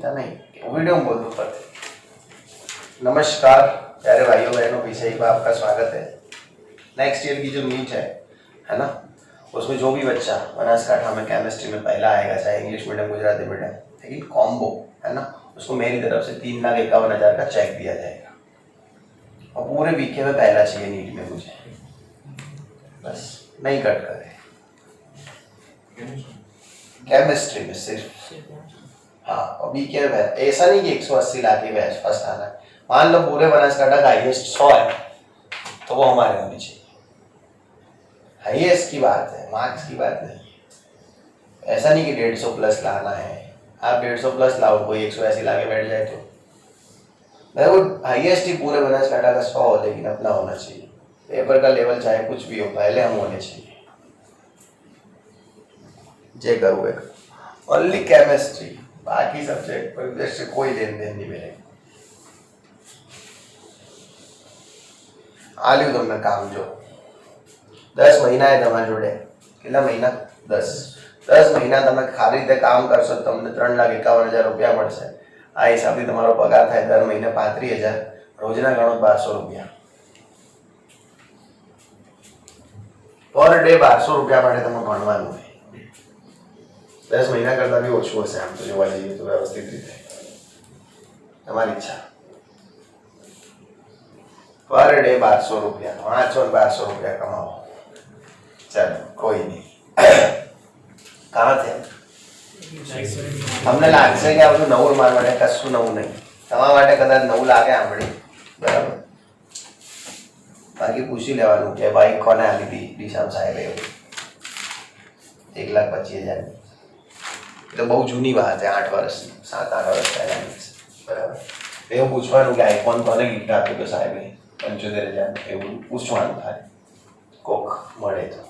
था नहीं, वीडियो में बोल दो पर। नमस्कार प्यारे भाइयों बहनों, पीछे एक बार आपका स्वागत है। नेक्स्ट ईयर की जो नीट है ना, उसमें जो भी बच्चा बनासकाठा में केमिस्ट्री में पहला आएगा, चाहे इंग्लिश मीडियम गुजराती मीडियम, लेकिन कॉम्बो है ना, उसको मेरी तरफ से 3,51,000 का चेक दिया जाएगा। और पूरे बीके में पहला चाहिए नीट में मुझे, बस नहीं कट करे केमिस्ट्री में सिर्फ। हाँ, और बीके में ऐसा नहीं कि 180 ला के बैच फर्स्ट आना है। मान लो पूरे बनासकाठा का हाईएस्ट 100 है तो वो हमारे होनी चाहिए। हाईएस्ट की बात है, मार्क्स की बात नहीं। ऐसा नहीं कि 150 प्लस लाना है। आप 150 प्लस लाओ, कोई 180 ला के बैठ जाए तो मैं वो हाईएस्ट ही पूरे बनासकाठा का 100 हो, लेकिन अपना होना चाहिए। पेपर का लेवल चाहे कुछ भी हो, पहले हम होने चाहिए। जे करोगे ओनली केमिस्ट्री, बाकी सब्जेक्ट पर से कोई लेन देन नहीं मिलेगा। आलू तुमने काम जो 10 महीना है तमारे जोड़े, કેટલા મહિના 10 મહિના તમે ખાલી રીતે કામ કરશો, તમને 3,51,000 રૂપિયા મળશે। આ હિસાબથી તમારો પગાર થાય દર મહિને 35,000, રોજના ગણો 1200 રૂપિયા પર ડે। 1200 રૂપિયા માટે તમે ભણવાનું હોય। 10 મહિના કરતા બી ઓછું હશે આમ તો જોવા જઈએ તો વ્યવસ્થિત રીતે, તમારી ઈચ્છા। पर डे 1200 रुपया, 1200 रुपया कमाओ। चलो कोई नहीं। कहाँ थे हमने लागશે કે આ બધું નવું મારા માટે કશું નવું નહીં, તમારા માટે કદાચ નવું લાગે આંબળી, બરાબર। બાકી પૂછી લેવાનું કે ભાઈ કોને આલી હતી ડીસામ સાહેબ એવું 1,25,000 એટલે બહુ જૂની વાત છે, 8 વર્ષ 7-8 વર્ષ પહેલાની, બરાબર। એવું પૂછવાનું કે આઈફોન કોને ગિફ્ટ આપ્યું તો સાહેબે 75,000 એવું પૂછવાનું થાય કોક મળે તો।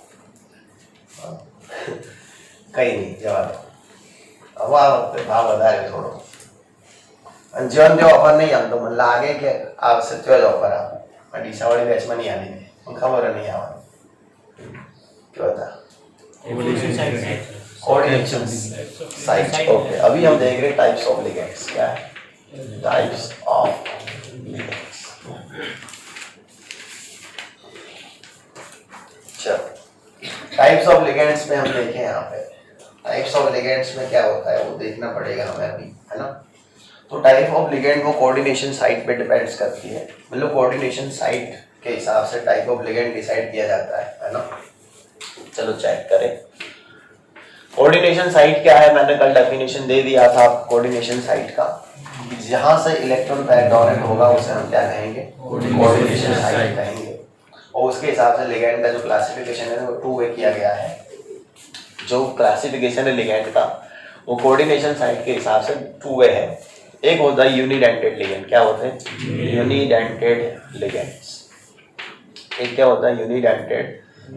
કઈ નહીં, જવા દો। હવે આ વખતે ભાવ વધારે થોડો, અને જેમ જે ઓફર નહીં આવતો, મને લાગે કે આવશે તો જ ઓફર આપું। આ ડીસાવાળી બેચમાં નહીં આવી, મને ખબર નહીં આવવાની। क्या था कोऑर्डिनेशन साइट। ओके, अभी हम देख रहे हैं टाइप्स ऑफ लिगेंड्स। क्या है टाइप्स ऑफ लिगेंड्स? चलो टाइप्स ऑफ लिगेंड्स में हम देखें, यहाँ पे टाइप्स ऑफ लिगेंड्स में क्या होता है वो देखना पड़ेगा हमें अभी, है ना। तो टाइप ऑफ लिगेंड वो कोऑर्डिनेशन साइट पे डिपेंड्स करती है, मतलब कोऑर्डिनेशन साइट के हिसाब से टाइप ऑफ लिगेंड डिसाइड किया जाता है ना। चलो चेक करें कोऑर्डिनेशन साइट क्या है। मैंने कल डेफिनेशन दे दिया था कोऑर्डिनेशन साइट का, जहां से इलेक्ट्रॉन पैर डोनेट होगा उसे हम क्या कहेंगे, कोऑर्डिनेशन साइट कहेंगे। और उसके हिसाब से लिगेंड का जो क्लासिफिकेशन है वो 2 वे किया गया है। जो क्लासिफिकेशन है लिगेंड का वो कोऑर्डिनेशन साइट के हिसाब से 2 वे है। एक होता है यूनिडेंटेड लिगेंड। क्या होते हैं यूनिडेंटेड लिगेंड्स। एक क्या होता है यूनिडेंटेड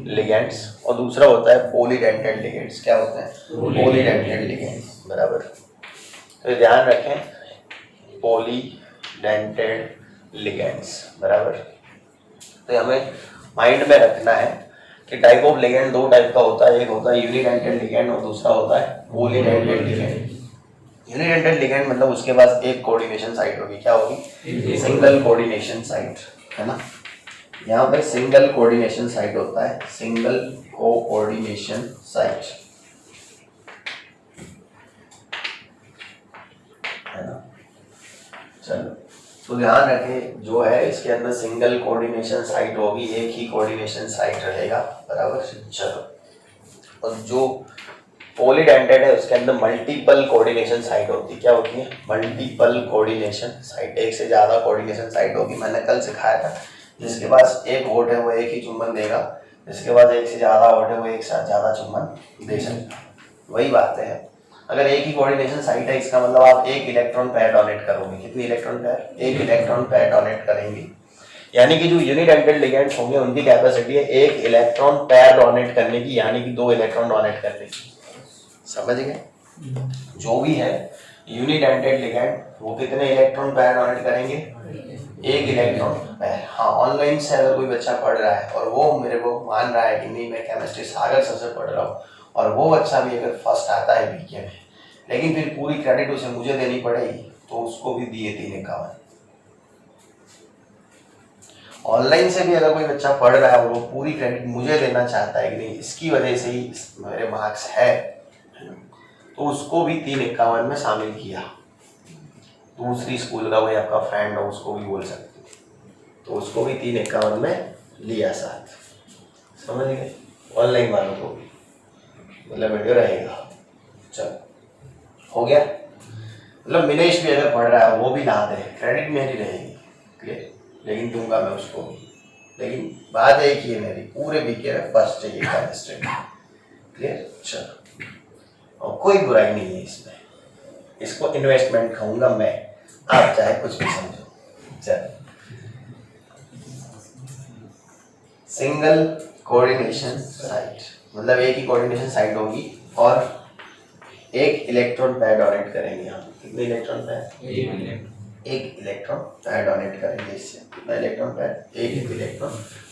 लिगेंड्स, और दूसरा होता है पॉलीडेंटेड लिगेंड्स। क्या होते हैं पॉलीडेंटेड लिगेंड्स, बराबर। तो ध्यान रखें पॉलीडेंटेड लिगेंड्स, बराबर। तो हमें माइंड में रखना है कि टाइप ऑफ लिगेंड 2 टाइप का होता है। एक होता है यूनिडेंटेड लिगेंड और दूसरा होता है पॉलीडेंटेड लिगेंड। यूनिडेंटेड लिगेंड मतलब उसके पास एक कोऑर्डिनेशन साइट होगी। क्या होगी सिंगल कोऑर्डिनेशन साइट, है ना। यहाँ पे सिंगल कोऑर्डिनेशन साइट होता है, सिंगल कोऑर्डिनेशन साइट, है ना। चलो तो ध्यान रखें जो है इसके अंदर सिंगल कोऑर्डिनेशन साइट होगी, एक ही कोऑर्डिनेशन साइट रहेगा, बराबर। चलो और जो पॉलीडेंटेड है उसके अंदर मल्टीपल कोऑर्डिनेशन साइट होती है। क्या होती है मल्टीपल कोऑर्डिनेशन साइट, एक से ज्यादा कोऑर्डिनेशन साइट होगी। मैंने कल सिखाया था जिसके पास एक वोट है वो एक ही चुंबन देगा, जिसके पास एक से ज्यादा वोट है वो एक साथ ज्यादा चुंबन दे सकता। वही बात है, अगर एक ही कोऑर्डिनेशन साइट है इसका मतलब आप एक इलेक्ट्रॉन पेयर डोनेट करोगे। कितनी इलेक्ट्रॉन पेयर? एक इलेक्ट्रॉन पेयर डोनेट करेंगे। यानी कि जो यूनिडेंटेड लिगेंड्स होंगे उनकी कैपेसिटी है एक इलेक्ट्रॉन पेयर डोनेट करने की, यानी कि 2 इलेक्ट्रॉन डोनेट करने की। समझ गए? जो भी है यूनिडेंटेड लिगेंड वो कितने इलेक्ट्रॉन पेयर डोनेट करेंगे? एक इलेक्ट्रॉन पेयर। हाँ, ऑनलाइन से अगर कोई बच्चा पढ़ रहा है और वो मेरे को मान रहा है कि नहीं मैं केमिस्ट्री सागर सर से पढ़ रहा हूँ, और वो बच्चा भी अगर फर्स्ट आता है बीके में, लेकिन फिर पूरी क्रेडिट उसे मुझे देनी पड़ेगी, तो उसको भी दिए 351। ऑनलाइन से भी अगर कोई बच्चा पढ़ रहा है और वो पूरी क्रेडिट मुझे देना चाहता है कि नहीं इसकी वजह से ही मेरे मार्क्स है, तो उसको भी 351 में शामिल किया। दूसरी स्कूल का कोई आपका फ्रेंड हो उसको भी बोल सकते हो, तो उसको भी 351 में लिया साथ, समझ गए। ऑनलाइन वालों को भी मतलब वीडियो रहेगा। चलो हो गया, मतलब मिलेश भी अगर पढ़ रहा है वो भी ला दे, क्रेडिट मेरी रहेगी, क्लियर। लेकिन दूंगा मैं उसको भी, लेकिन बात एक ही है मेरी, पूरे वीके में फर्स्ट चाहिए केमिस्ट्री में, क्लियर। चलो, और कोई बुराई नहीं है इसमें, इसको इन्वेस्टमेंट कहूँगा मैं, आप चाहे कुछ भी समझो। चलो, सिंगल कोऑर्डिनेशन साइट मतलब एक ही कोऑर्डिनेशन साइट होगी और एक इलेक्ट्रॉन पैर डोनेट करेंगे हम। कितने इलेक्ट्रॉन पैर? एक इलेक्ट्रॉन पैर डोनेट करेंगे इससे। कितना इलेक्ट्रॉन पैर? एक इलेक्ट्रॉन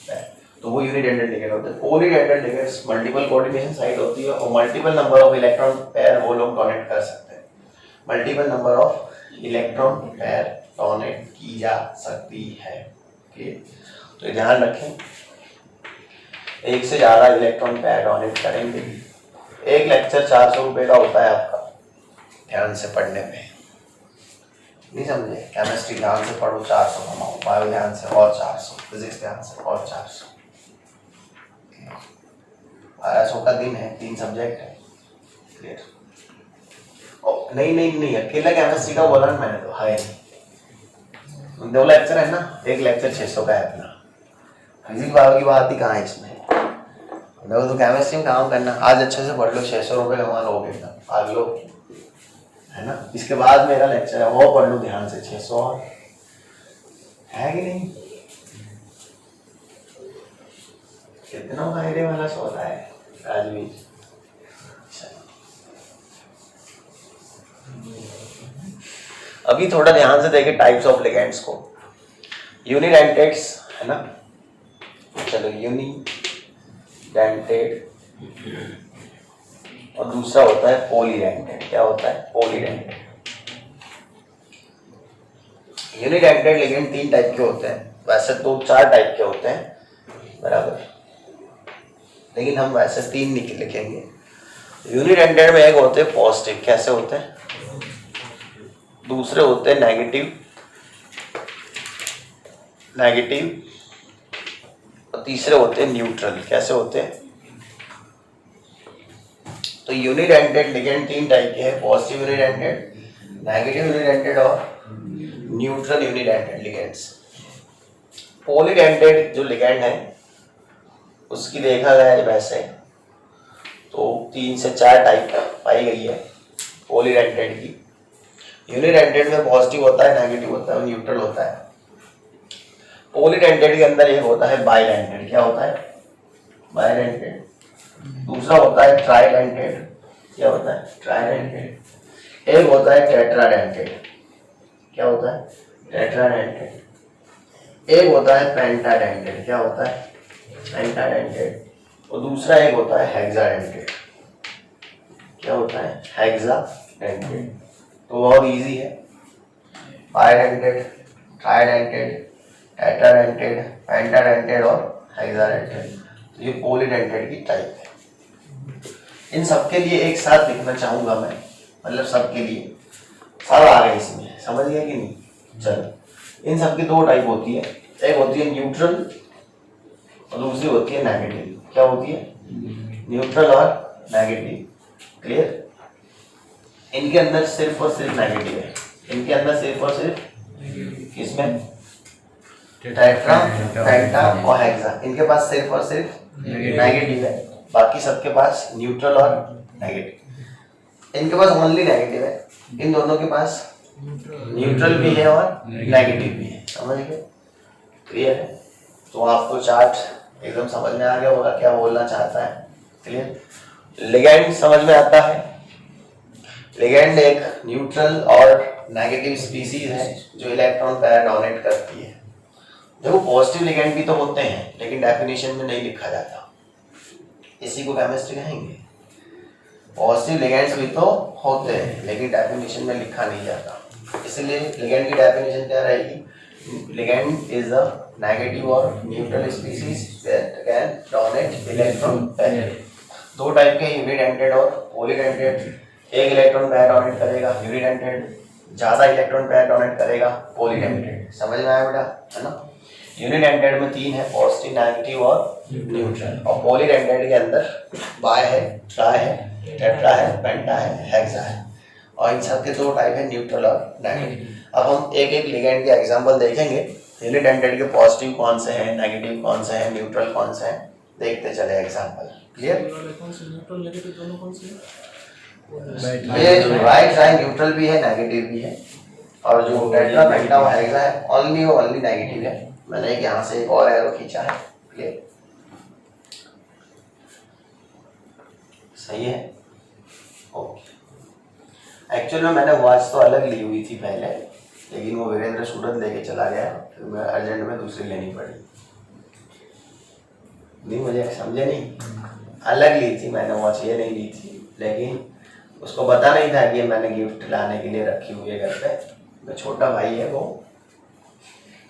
पैर। तो वो यूनिडेंटल लिगेंड होते हैं। पॉलीडेंटल लिगेंड्स मल्टीपल कोऑर्डिनेशन साइट होती है और multiple number of electron pair वो लोग डोनेट कर सकते हैं। Multiple number of electron pair donate की जा सकती है, ठीक। तो ध्यान रखें, एक से ज़्यादा इलेक्ट्रॉन पैर डोनेट करेंगे। एक लेक्चर 400 रुपये का होता है आपका, ध्यान से पढ़ने में, नहीं समझे। केमिस्ट्री ध्यान से पढ़ो 400 कमाओ, बायो ध्यान से और 400, फिजिक्स ध्यान से और 400। 1200 का दिन है, 3 सब्जेक्ट है, क्लियर। नहीं अकेला केमिस्ट्री का बोला ना मैंने, तो है 2 लेक्चर है ना, एक लेक्चर 600 का है अपना। फिजिक्स बायो की बात ही कहाँ है इसमें। देखो तो केमिस्ट्री में काम करना, आज अच्छे से पढ़ लो, 600 रुपये कमा लोगे एकदम, आज लो, है ना। इसके बाद मेरा लेक्चर है, वो पढ़ लो ध्यान से, 600 और है कि नहीं। कितना फायदे वाला सौदा है राजवीर। अभी थोड़ा ध्यान से देखें टाइप्स ऑफ लिगेंड्स को। यूनिडेंटेड्स है ना, चलो यूनिडेंटेड, और दूसरा होता है पॉलीडेंटेड। क्या होता है? पॉलीडेंटेड। यूनिडेंटेड लिगेंड 3 टाइप के होते हैं, वैसे तो 4 टाइप के होते हैं बराबर, लेकिन हम वैसे 3 लिखेंगे। यूनिडेंटेड में एक होते हैं पॉजिटिव, कैसे होते हैं? दूसरे होते हैं नेगेटिव, और तीसरे होते हैं न्यूट्रल। कैसे होते हैं? तो यूनिडेंटेड लिगेंड 3 टाइप के हैं, पॉजिटिव यूनिडेंटेड, नेगेटिव यूनिडेंटेड और न्यूट्रल यूनिडेंटेड लिगेंड्स। पॉलीडेंटेड जो लिगेंड है उसकी देखा जाए वैसे तो 3 से 4 टाइप पाई गई है पॉलीडेंटेड की। यूनिडेंटेड में पॉजिटिव होता है, नेगेटिव होता है और न्यूट्रल होता है। पॉलीडेंटेड के अंदर एक होता है बाइडेंटेड। क्या होता है? बाइडेंटेड। दूसरा होता है ट्राइडेंटेड। क्या होता है? ट्राइडेंटेड। एक होता है टेट्राडेंटेड। क्या होता है? टेट्राडेंटेड। एक होता है पेंटाडेंटेड। क्या होता है? पेंटाडेंटेड। और दूसरा एक होता है हेक्साडेंटेड। क्या होता है? हेक्साडेंटेड। तो बहुत इजी है, बाइडेंटेड, ट्राइडेंटेड, टेट्राडेंटेड, पेंटाडेंटेड और हेक्साडेंटेड। ये पॉलीडेंटेड की टाइप है। इन सब के लिए एक साथ लिखना चाहूंगा मैं, मतलब सबके लिए, सब आ गए इसमें, समझ गए कि नहीं? चलो, इन सब की 2 टाइप होती है, एक होती है न्यूट्रल और दूसरी होती है नेगेटिव। क्या होती है? न्यूट्रल और नेगेटिव, क्लियर। इनके अंदर सिर्फ और सिर्फ नेगेटिव है, इनके अंदर सिर्फ और सिर्फ, इसमें टेट्रा, पेंटा और हेक्सा, इनके पास सिर्फ और सिर्फ नेगेटिव है, बाकी सबके पास न्यूट्रल और नेगेटिव। इनके पास ओनली नेगेटिव है, इन दोनों के पास न्यूट्रल भी है और नेगेटिव भी है, समझ गए? क्लियर है? तो आपको चार्ट एकदम समझ में आ गया होगा क्या बोलना चाहता है, क्लियर। लिगेंड समझ में आता है। लिगेंड एक न्यूट्रल और नेगेटिव स्पीसीज है जो इलेक्ट्रॉन पैर डोनेट करती है। देखो पॉजिटिव लिगेंड भी तो होते हैं लेकिन डेफिनेशन में नहीं लिखा जाता, इसी को केमिस्ट्री कहेंगे। पॉजिटिव लिगेंड्स भी तो होते हैं लेकिन डेफिनेशन में लिखा नहीं जाता, इसलिए लिगेंड की डेफिनेशन क्या रहेगी, लिगेंड इज अ नेगेटिव और neutral species that can donate electron pair. दो टाइप के, यूनिडेंटेड और पॉलीडेंटेड। एक इलेक्ट्रॉन पेयर डोनेट करेगा यूनिडेंटेड, ज्यादा इलेक्ट्रॉन पेयर डोनेट करेगा पॉलीडेंटेड। समझ में आया बेटा, है ना। यूनिडेंटेड में 3 है, पॉजिटिव, नेगेटिव और न्यूट्रल। और पॉलीडेंटेड के अंदर बाय है, ट्राई है, टेट्रा है, पेंटा है, हेक्सा है। और इन सब के 2 टाइप है, न्यूट्रल और नेगेटिव। अब हम एक एक लिगेंड के एग्जांपल देखेंगे, यूनिडेंटेड के पॉजिटिव कौन से हैं, नेगेटिव कौन से हैं, न्यूट्रल कौन से हैं, देखते चले एग्जांपल। क्लियर। न्यूट्रल नेगेटिव दोनों कौन से हैं? ये राइट साइड न्यूट्रल भी है, नेगेटिव भी है। और जो टेट्रा पेंटा और हेक्सा है ओनली नेगेटिव है। मैंने एक यहाँ से एक और एरो खींचा है। क्लियर, सही है। ओके, एक्चुअल में मैंने वॉच तो अलग ली हुई थी पहले, लेकिन वो वीरेंद्र सूरत लेके चला गया, फिर मैं अर्जेंट में दूसरी लेनी पड़ी। नहीं, मुझे समझे नहीं, अलग ली थी मैंने वॉच, ये नहीं ली थी, लेकिन उसको पता नहीं था कि मैंने गिफ्ट लाने के लिए रखी हुई है घर पे। मेरा छोटा भाई है, वो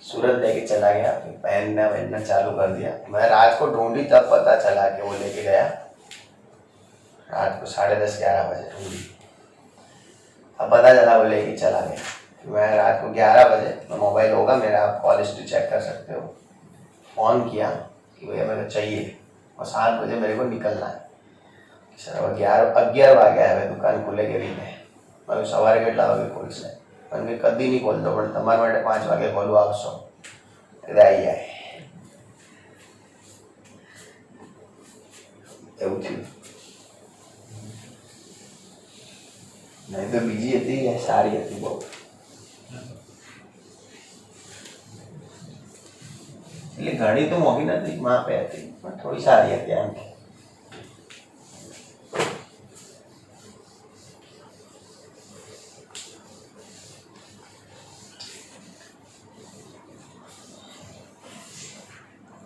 सूरत लेके चला गया, फिर पहनना चालू कर दिया। मैं रात को ढूंढी, तब पता चला कि वो लेके गया रात को 10:30-11 बजे ढूंढी, अब पता चला वो लेके चला गया। मैं रात को 11 बजे, मोबाइल होगा मेरा, आप कॉल हिस्ट्री चेक कर सकते हो, फ़ोन किया कि भैया मेरे को चाहिए, और 7 बजे मेरे को निकलना है। सर 11 वागे है, दुकान खुलेगी नहीं है, मैं सवारे કેટલા વાગે ખોલશે, પણ મેં કદી નહીં ખોલતો, પણ તમારા માટે 5 વાગે ખોલવા આવશો એટલે આવી જાય, એવું થયું। नहीं तो बीजी હતી, सारी હતી बहुत, એટલે ઘણી તો મોંઘી નથી, માપે હતી, પણ થોડી સારી હતી આમ।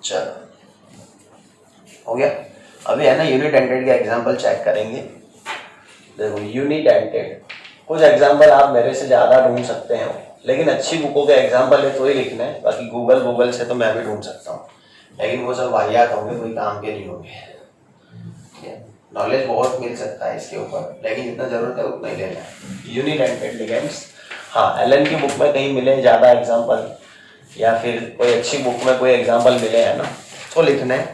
चलो हो गया। अभी है ना यूनिडेंटेड के एग्जांपल चेक करेंगे। देखो यूनिडेंटेड, कुछ एग्जांपल आप मेरे से ज़्यादा ढूंढ सकते हैं, लेकिन अच्छी बुकों के एग्जांपल है तो ही लिखना है, बाकी गूगल से तो मैं भी ढूंढ सकता हूँ, लेकिन वो सब वाहियात होंगे, कोई काम के नहीं होंगे। नॉलेज बहुत मिल सकता है इसके ऊपर, लेकिन जितना ज़रूरत है उतना ही लेना है। यूनिडेंटेड लिगेंड्स, हाँ एलन की बुक में कहीं मिले ज़्यादा एग्जाम्पल, या फिर कोई अच्छी बुक में कोई एग्जाम्पल मिले है ना तो लिखना है,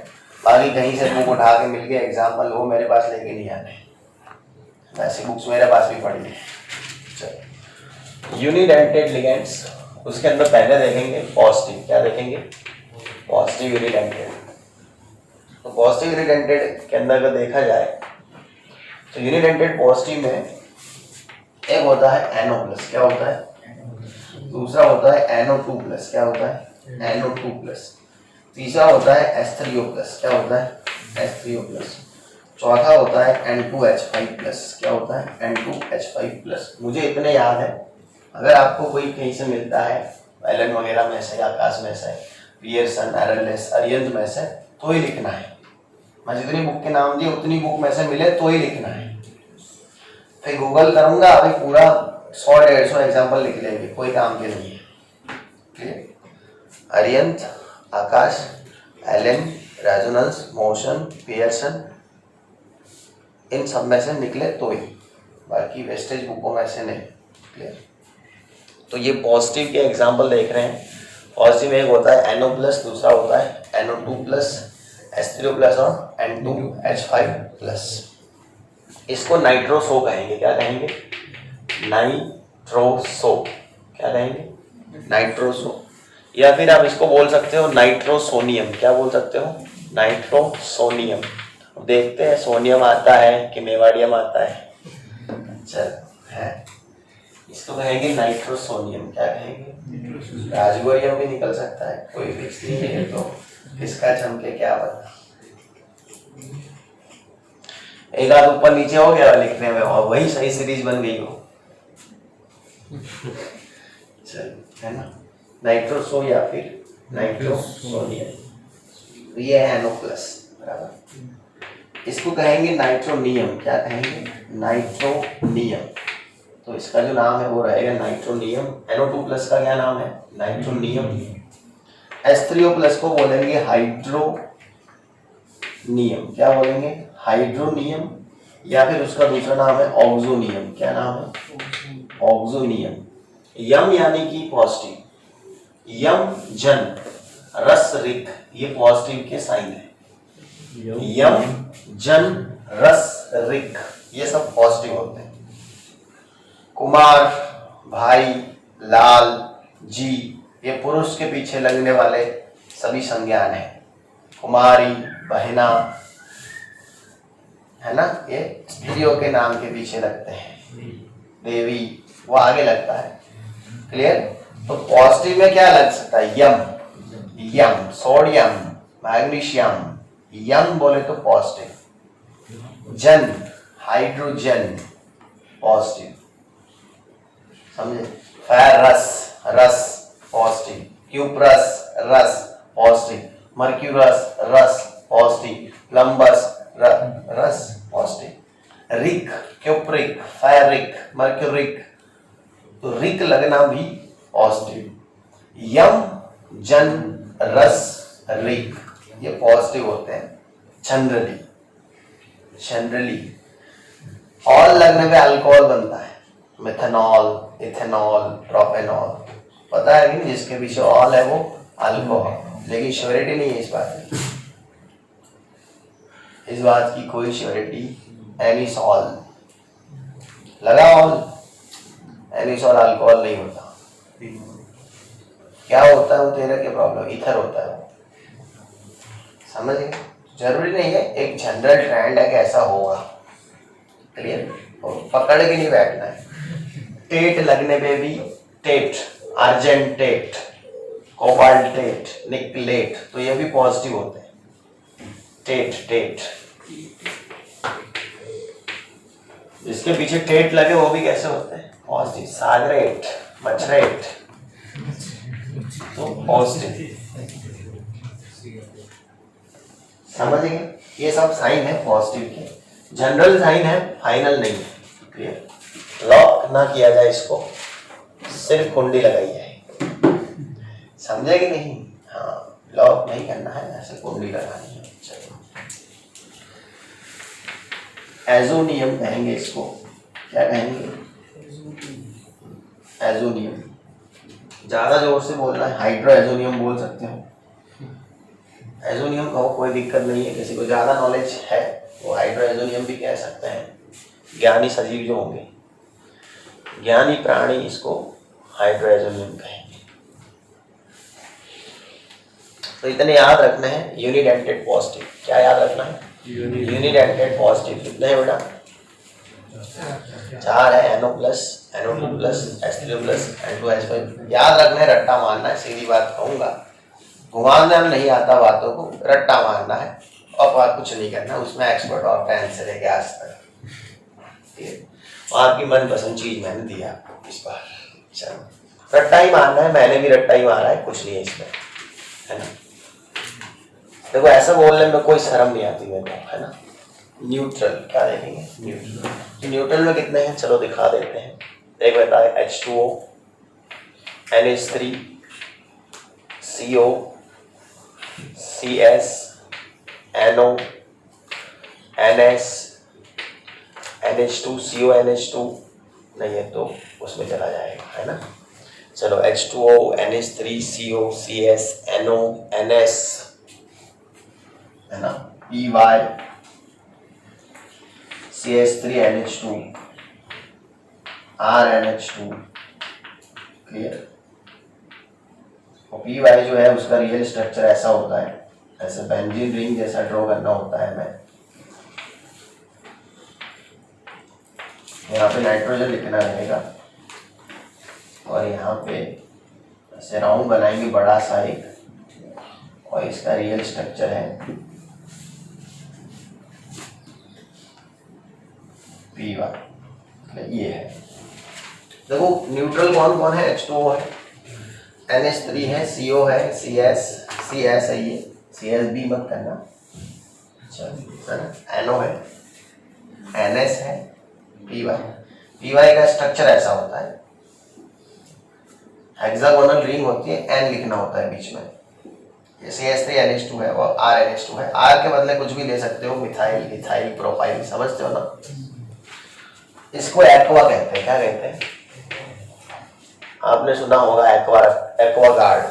बाकी कहीं से बुक उठा के मिल गया एग्जाम्पल, वो मेरे पास लेके नहीं आने, ऐसी बुक्स मेरे पास भी पड़ी है। चलो यूनिडेंटेड लिगेंड्स, उसके अंदर पहले देखेंगे पॉजिटिव, क्या देखेंगे, पॉजिटिव यूनिडेंटेड। तो पॉजिटिव यूनिडेंटेड के अंदर अगर देखा जाए तो यूनिडेंटेड पॉजिटिव में एक होता है NO+, क्या होता है, दूसरा होता है NO2+, क्या होता है NO2+, तीसरा होता है H3O+, क्या होता है H3O+, चौथा होता है N2H5+, क्या होता है N2H5+। मुझे इतने याद है, अगर आपको कोई कहीं से मिलता है, एलन वगैरह में से, आकाश में से, पियर्सन, एरलेस, अरियंत में से, तो ही लिखना है। मैं जितनी बुक के नाम दिए उतनी बुक में से मिले तो ही लिखना है। फिर गूगल करूँगा, अभी पूरा 100-150 एग्जाम्पल लिख लेंगे, कोई काम के नहीं है। क्लियर, अरियंत, आकाश, एलन, रेजोनेंस, मोशन, पियर्सन, इन सब में से निकले तो ही, बाकी वेस्टेज बुकों में से नहीं। क्लियर, तो ये पॉजिटिव के एग्जाम्पल देख रहे हैं। पॉजिटिव में एक होता है NO+, दूसरा होता है NO2+, H3O+ और N2H5+। इसको नाइट्रोसो कहेंगे, क्या कहेंगे, नाइट्रोसो, क्या कहेंगे, नाइट्रोसो, या फिर आप इसको बोल सकते हो नाइट्रोसोनियम, क्या बोल सकते हो, नाइट्रोसोनियम। देखते हैं सोनियम आता है कि मेवाडियम आता है, चल है, इसको कहेंगे नाइट्रोसोनियम, क्या कहेंगे, राजगोरियम भी निकल सकता है, कोई फिक्स नहीं है, तो किसका चमके क्या पता। एक आध ऊपर नीचे हो गया लिखने में, और वही सही सीरीज बन गई हो। चल है ना, नाइट्रोसो या फिर नाइट्रोसोनियम, तो ये है NO+, बराबर। इसको कहेंगे नाइट्रोनियम। क्या कहेंगे? नाइट्रोनियम। तो इसका जो नाम है वो रहेगा नाइट्रोनियम। NO2+ का क्या नाम है? नाइट्रोनियम। H3O+ को बोलेंगे हाइड्रोनियम। क्या बोलेंगे? हाइड्रोनियम। या फिर उसका दूसरा नाम है ऑक्सोनियम। क्या नाम है? ऑक्सोनियम। यम यानी कि पॉजिटिव, यम जन रस रिक, ये पॉजिटिव के साइन है। यम जन रस रिक ये सब पॉजिटिव होते हैं। कुमार, भाई, लाल, जी ये पुरुष के पीछे लगने वाले सभी संज्ञान हैं। कुमारी, बहना, है ना, ये स्त्रियों के नाम के पीछे लगते हैं। देवी वो आगे लगता है। क्लियर? तो पॉजिटिव में क्या लग सकता है? यम, यम, सोडियम, मैग्नीशियम। यम बोले तो पॉजिटिव। जन, हाइड्रोजन, पॉजिटिव। समझे? फेरस, रस, पॉजिटिव। क्यूप्रस, रस, पॉजिटिव। मर्क्यूरस, रस, पॉजिटिव। प्लम्बस, रस, पॉजिटिव। रिक, क्यूप्रिक, फेरिक, मर्क्यूरिक, तो रिक लगना भी पॉजिटिव। यम जन रस रिक ये पॉजिटिव होते हैं जनरली। ऑल लगने पे अल्कोहल बनता है, मिथेनॉल, इथेनॉल, प्रोपेनॉल। पता है कि जिसके पीछे ऑल है वो अल्कोहल। लेकिन श्योरिटी नहीं है इस बात की कोई श्योरिटी। एनिसॉल लगा, ऑल एनिसॉल अल्कोहल नहीं होता। क्या होता है वो तेरे के प्रॉब्लम, ईथर होता है। समझ गए? जरूरी नहीं है, एक जनरल ट्रेंड है कि ऐसा होगा। क्लियर? और पकड़ के नहीं बैठना है। टेट लगने पे भी टेट, अर्जेंटेट, कोबाल्टेट, निकलेट, तो ये भी पॉजिटिव होते हैं। टेट जिसके पीछे टेट लगे वो भी कैसे होते हैं? पॉजिटिव। सागरेट, मचरेट, तो पॉजिटिव। समझ गए? ये सब साइन है पॉजिटिव के, जनरल साइन है, फाइनल नहीं है। क्लियर? लॉक ना किया जाए इसको, सिर्फ कुंडी लगाई जाए। समझे कि नहीं? हाँ, लॉक नहीं करना है, ऐसे कुंडी लगानी है। चलो, एजोनियम कहेंगे इसको। क्या कहेंगे? एजोनियम। ज्यादा जोर से बोलना है, हाइड्रो एजोनियम बोल सकते हो। एजोनियम कहो, कोई दिक्कत नहीं है। किसी को ज्यादा नॉलेज है वो हाइड्रो एजोनियम भी कह सकते हैं। ज्ञानी सजीव जो होंगे, ज्ञानी प्राणी, इसको हाइड्रो एजोनियम कहेंगे। तो इतने याद रखना है। यूनिडेंटेड पॉजिटिव, क्या याद रखना है? Unidentate positive. कितने हैं बेटा? 4 है। NO+, NO2+, H3O+, N2H5। याद रखना है, रट्टा मारना है। सीधी बात कहूंगा, घुमाना नहीं आता बातों को, रट्टा मारना है और कुछ नहीं करना। उसमें एक्सपर्ट ऑफ टेंथ से लेके आज तक आपकी मनपसंद चीज मैंने दिया आपको इस बार। चलो, रट्टा ही मारना है। मैंने भी रट्टा ही मारा है, कुछ नहीं है इसमें, है ना। देखो, ऐसा बोलने में कोई शर्म नहीं आती मेरे को, है ना। न्यूट्रल, क्या देखेंगे? न्यूट्रल। न्यूट्रल में कितने हैं चलो दिखा देते हैं। एक बताए H2O, NH3, CO, CS, NO, NS, NH2, CO, NH2 नहीं है तो उसमें चला जाएगा, है ना। चलो, H2O, NH3, CO, CS, NO, NS, है ना, PY, CH3, NH2, RNH2। Clear? और PY जो है उसका रियल स्ट्रक्चर ऐसा होता है, ऐसे बेंजीन रिंग जैसा ड्रॉ करना होता है। हमें यहाँ पे नाइट्रोजन लिखना रहेगा और यहाँ पे ऐसे राउंड बनाएंगे बड़ा सा एक, और इसका रियल स्ट्रक्चर है PY। ये है। देखो, न्यूट्रल कौन कौन है? H2O है, NH3 है, CO है, CS है, ये CSB मत करना, NO है, NS है, PY का स्ट्रक्चर ऐसा होता है, हेक्सागोनल रिंग होती है, N लिखना होता है बीच में। ये CH3NH2 है और RNH2 है। R के बदले कुछ भी ले सकते हो, मिथाइल, इथाइल, प्रोपाइल, समझते हो ना। इसको एक्वा कहते हैं। क्या कहते हैं? आपने सुना होगा एक्वागार्ड,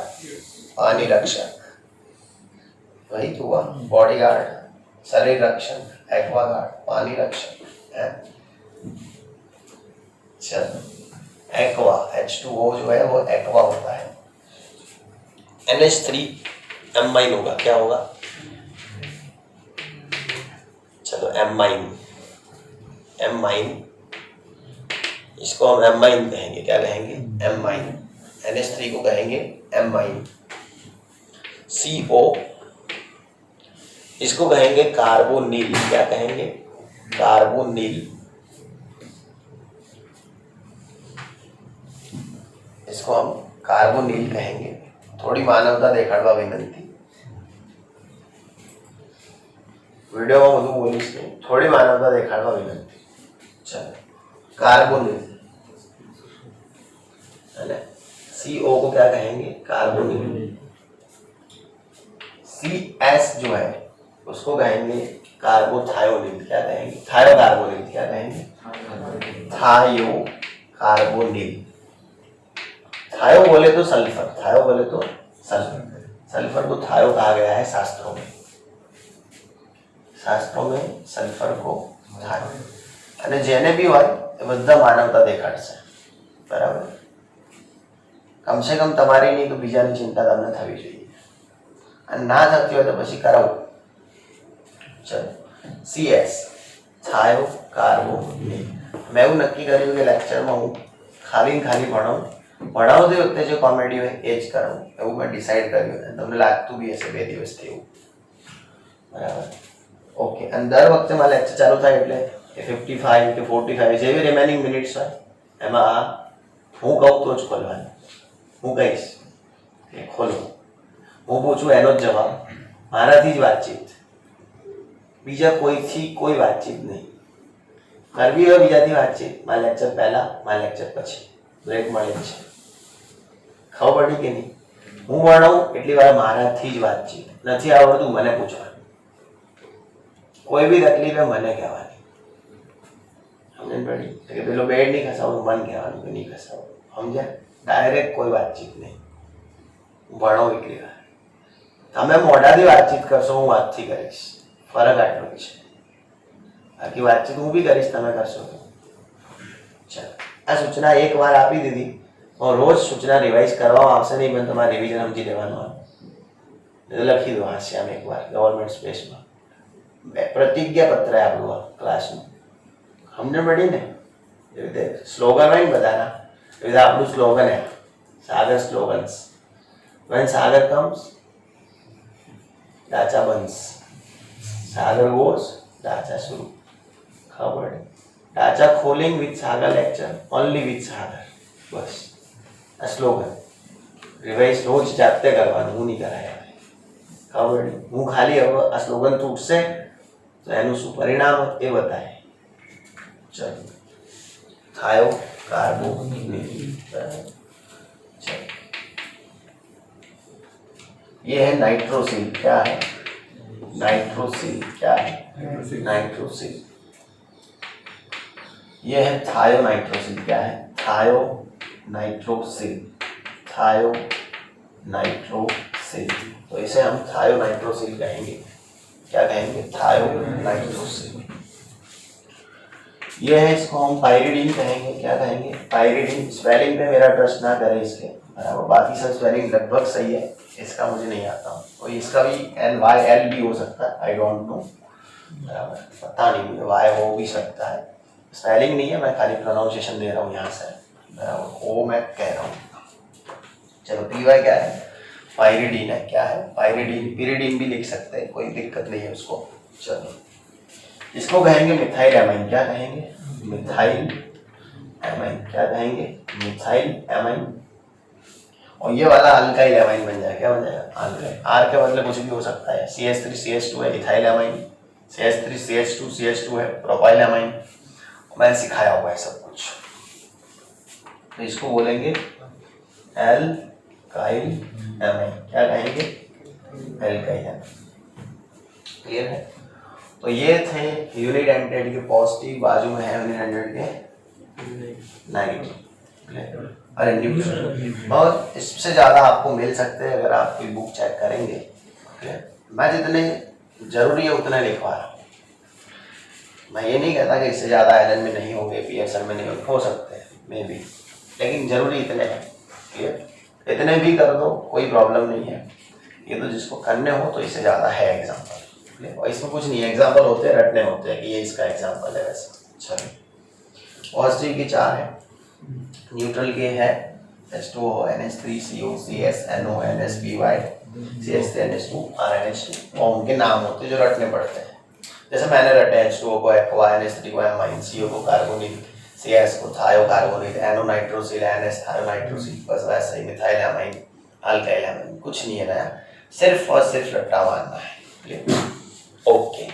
पानी रक्षक, वही तो हुआ, बॉडी गार्ड, शरीर रक्षक, एक्वागार्ड, पानी रक्षक है। चलो, एक्वा H2O जो है वो एक्वा होता है। NH3 एमाइन होगा, क्या होगा? चलो एमाइन, इसको हम एमाइन कहेंगे। क्या कहेंगे? एमाइन। NH3 को कहेंगे एमाइन। CO, इसको कहेंगे कार्बोनिल। क्या कहेंगे? कार्बोनिल। इसको हम कार्बोनिल कहेंगे। थोड़ी मानवता देखाड़वा विनंती। वीडियो में બધું બોલીશ નહીં, थोड़ी मानवता देखाड़वा विनंती। चलो, कार्बोनिल है ना। CO को क्या कहेंगे? कार्बोनिल। CS जो है उसको कहेंगे कार्बोथायोनिल। क्या कहेंगे? थायोकार्बोनिल। क्या कहेंगे? थायोकार्बोनिल। थायो बोले तो सल्फर, थायो बोले तो सल्फर। सल्फर को थायो कहा गया है शास्त्रों में। शास्त्रों में सल्फर को थायो। અને જેને બી હોય એ બધા માનવતા દેખાડશે, બરાબર। કમ સે કમ તમારી નહીં તો બીજાની ચિંતા તમને થવી જોઈએ, અને ના થતી હોય તો પછી કરાવો। ચલો, CS થાયો કાર્બોનિલ। મેં એવું નક્કી કર્યું કે લેક્ચરમાં હું ખાલી ભણાવતી વખતે જે કોમેડી હોય એ જ કરાવું, એવું મેં ડિસાઈડ કર્યું। અને તમને લાગતું બી હશે 2 દિવસથી એવું, બરાબર। ઓકે, અને દર વખતે મારા લેક્ચર ચાલુ થાય એટલે 55 કે 45 જેવી રિમેનિંગ મિનિટ્સ હોય એમાં હું કહું તો જ ખોલવાનું। હું કહીશ કે ખોલો, હું પૂછું એનો જ જવાબ, મારાથી જ વાતચીત, બીજા કોઈથી કોઈ વાતચીત નહીં કરવી હોય। બીજાથી વાતચીત મારા લેક્ચર પહેલા, મારા લેક્ચર પછી બ્રેક મળે જ છે। ખબર પડી કે નહીં? હું ભણાવું એટલી વાર મારાથી જ વાતચીત, નથી આવડતું મને પૂછવાનું, કોઈ બી તકલીફ है મને કહેવાની। સમજણ પડી? કે પેલો બેડ નહીં ખસાવું, મન કહેવાનું કે નહીં ખસાવું, સમજ્યા? ડાયરેક્ટ કોઈ વાતચીત નહીં, ભણો એટલી વાર। તમે મોઢાથી વાતચીત કરશો, હું વાતથી કરીશ, ફરક આટલો જ છે। બાકી વાતચીત હું બી કરીશ, તમે કરશો તો। ચાલો, આ સૂચના એક વાર આપી દીધી, और रोज सूचना रिवाइज करवाओ आवशे नहीं, पण तमारे रिविजन समझी लेवानुं है। लखी दो हास्याम एक बार गवर्नमेंट स्पेस में प्रतिज्ञा पत्र है आपणुं क्लास में। हमने पड़ी ने ए रीते स्लोगन है बधाना, ए रीते आपणुं स्लोगन है Sagar slogans. When Sagar comes डाचा बंस, सागर गोस डाचा शुरू। खबर? डाचा खोलिंग with Sagar lecture, only with Sagar, बस आ स्लोगन। रिवाइज रोज जाते करवानुं, हूँ नहीं कराया। खबर? हूँ खाली हवे आ स्लोगन तूटशे तो एनु शुं परिणाम ए बताए। चलो, थायो कार्बोनिल। चलो, ये है नाइट्रोसिल। क्या है? नाइट्रोसिल। क्या है? नाइट्रोसिल। ये है थायो नाइट्रोसिल। क्या है? थायो नाइट्रोसिल। थायो नाइट्रोसिल, तो इसे हम थायो नाइट्रोसिल कहेंगे। क्या कहेंगे? थायो नाइट्रोसिल। ये है, इसको हम पायरिडीन कहेंगे। क्या कहेंगे? पायरिडीन। स्पेलिंग पे मेरा ट्रस्ट ना करें इसके, बराबर। बाकी सब स्पेलिंग लगभग सही है, इसका मुझे नहीं आता, और इसका भी NYL भी हो सकता है, आई डोंट नो, बराबर, पता नहीं मुझे। वाई हो भी सकता है, स्पेलिंग नहीं है, मैं खाली प्रोनाउंसिएशन दे रहा हूँ यहाँ से, बराबर। ओ मैं कह रहा हूँ। चलो, PY क्या है? पायरिडीन है। क्या है? पायरिडीन। पिरिडीन भी लिख सकते हैं, कोई दिक्कत नहीं है उसको। चलो, इसको कहेंगे मिथाइल एमाइन। क्या कहेंगे? Methyl amine. क्या कहेंगे? Methyl amine. और ये वाला अल्काइल एमाइन बन जाएगा। क्या बन जाएगा? अल्काइल। R के बदले कुछ भी हो सकता है। CH3 CH2 है, ethyl amine. CH3 CH2 CH2 है, प्रोपाइल एमाइन। मैंने सिखाया हुआ है सब कुछ। तो इसको बोलेंगे एल्काइल एमाइन। क्या कहेंगे? Alkyl amine. क्लियर है? तो ये थे यूनिट एंटेड के पॉजिटिव, बाजू में है यूनिट एंटेड के नेगेटिव। अरे न्यूट्रल। और इससे ज़्यादा आपको मिल सकते हैं अगर आप कोई बुक चेक करेंगे। मैं जितने जरूरी है उतना लिखवा रहा हूँ। मैं ये नहीं कहता कि इससे ज़्यादा एलन में नहीं होंगे, पीएसएन में नहीं हो सकते हैं मे भी, लेकिन जरूरी इतने हैं। क्लियर? इतने भी कर दो, कोई प्रॉब्लम नहीं है। ये तो जिसको करने हो तो इससे ज़्यादा है एग्जाम्पल। और इसमें कुछ नहीं है, एग्जाम्पल होते हैं, रटने होते हैं कि ये इसका एग्जाम्पल है वैसे। चलिए, पॉजिटिव की 4 है, न्यूट्रल के है H2O NH3 CO CS NO NS BY CH3 NH2 RNH2 और उनके नाम होते हैं जो रटने पड़ते हैं। जैसे मैंने रटे H2O को एक्वा, NH3 को एमाइन, CO को कार्बोनिल, CS को थायो कार्बोनिल, NO नाइट्रोसिल, NS थायो नाइट्रोसिल, बस वैसे ही मिथाइल एमाइन, अल्काइल एमाइन। कुछ नहीं है नया, सिर्फ और सिर्फ रट्टा मारना है। ओके,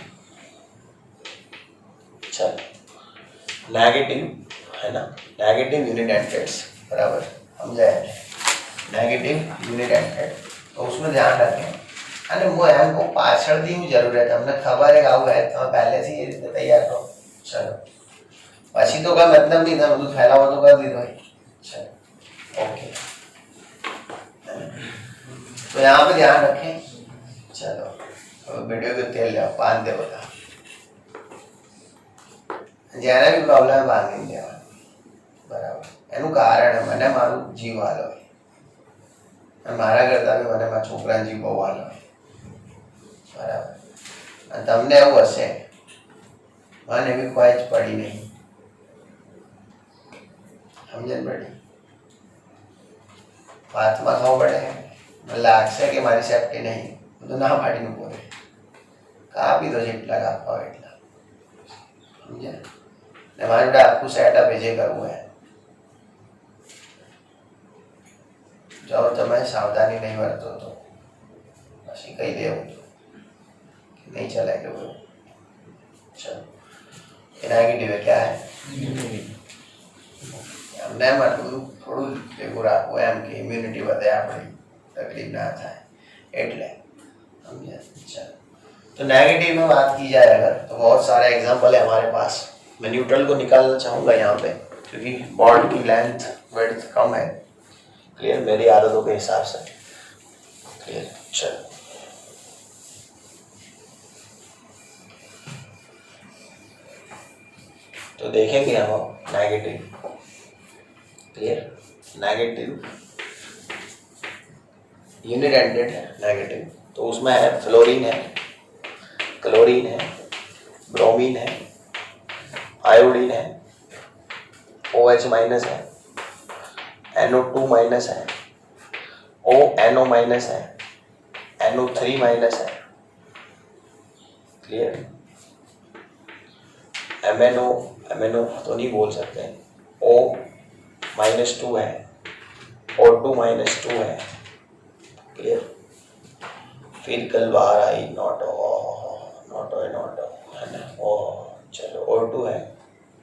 चल नेगेटिव है ना, नेगेटिव यूनिट एंटेड्स बराबर हम जाएंगे। नेगेटिव यूनिट एंटेड तो उसमें ध्यान रखें અને હું એમ को પાછળથી હું જરૂર है તમને ખબર है આવું है તમે પહેલેથી એ રીતે તૈયાર કરો। ચલો પછી તો કોઈ મતલબ નહીં, તમે બધું ફેલાવો તો કરી દીધો હોય। चलो ओके, तो यहाँ पे ध्यान रखें। चलो वीडियो के तेल जाओ बांध दे बता જ્યારે બી પ્રોબ્લેમ બાંધી દેવા બરાબર। એનું કારણ है મને મારું જીવ હાલો હોય, મારા કરતા બી મને મારા છોકરાનો જીવ બહુ હાલો હોય બરાબર। અને તમને એવું હશે મને બી કોઈ જ પડી નહીં, સમજણ પડી? હાથમાં ખાવું પડે, મને લાગશે કે મારી સેફટી નહીં, બધું ના પાડીને બોલે કાપી દો જેટલા કાપવા હોય એટલા, સમજ્યા? ને મારી જોડે આખું સેટઅપ એ જે કરવું है। જો તમે સાવધાની નહીં વર્તો તો પછી કહી દેવું नहीं चलेगा वो। चलो नेगेटिव है, क्या है? हमने मतलब थोड़ું ભેગું રાખવું એમ કે ઇમ્યુનિટી વધે, આપણી તકલીફ ना થાય એટલે समझे। चलो तो नेगेटिव में बात की जाए अगर तो बहुत सारे एग्जांपल है हमारे पास। मैं न्यूट्रल को निकालना चाहूँगा यहाँ पे क्योंकि बॉन्ड की लेंथ विड्थ कम है। क्लियर? मेरी आदतों के हिसाब से। क्लियर? चलो तो देखेंगे हम negative. Clear? Negative unit ended है नेगेटिव, तो उसमें है फ्लोरीन है, क्लोरीन है, ब्रोमीन है, आयोडीन है, OH माइनस है, NO2 माइनस है, ONO माइनस है, NO3 माइनस है। क्लियर? MNO तो नहीं बोल सकते, O-2 है, O2-2 है। क्लियर? फिर कल बाहर आई नॉट ओ है ना, ओ चलो O2 है,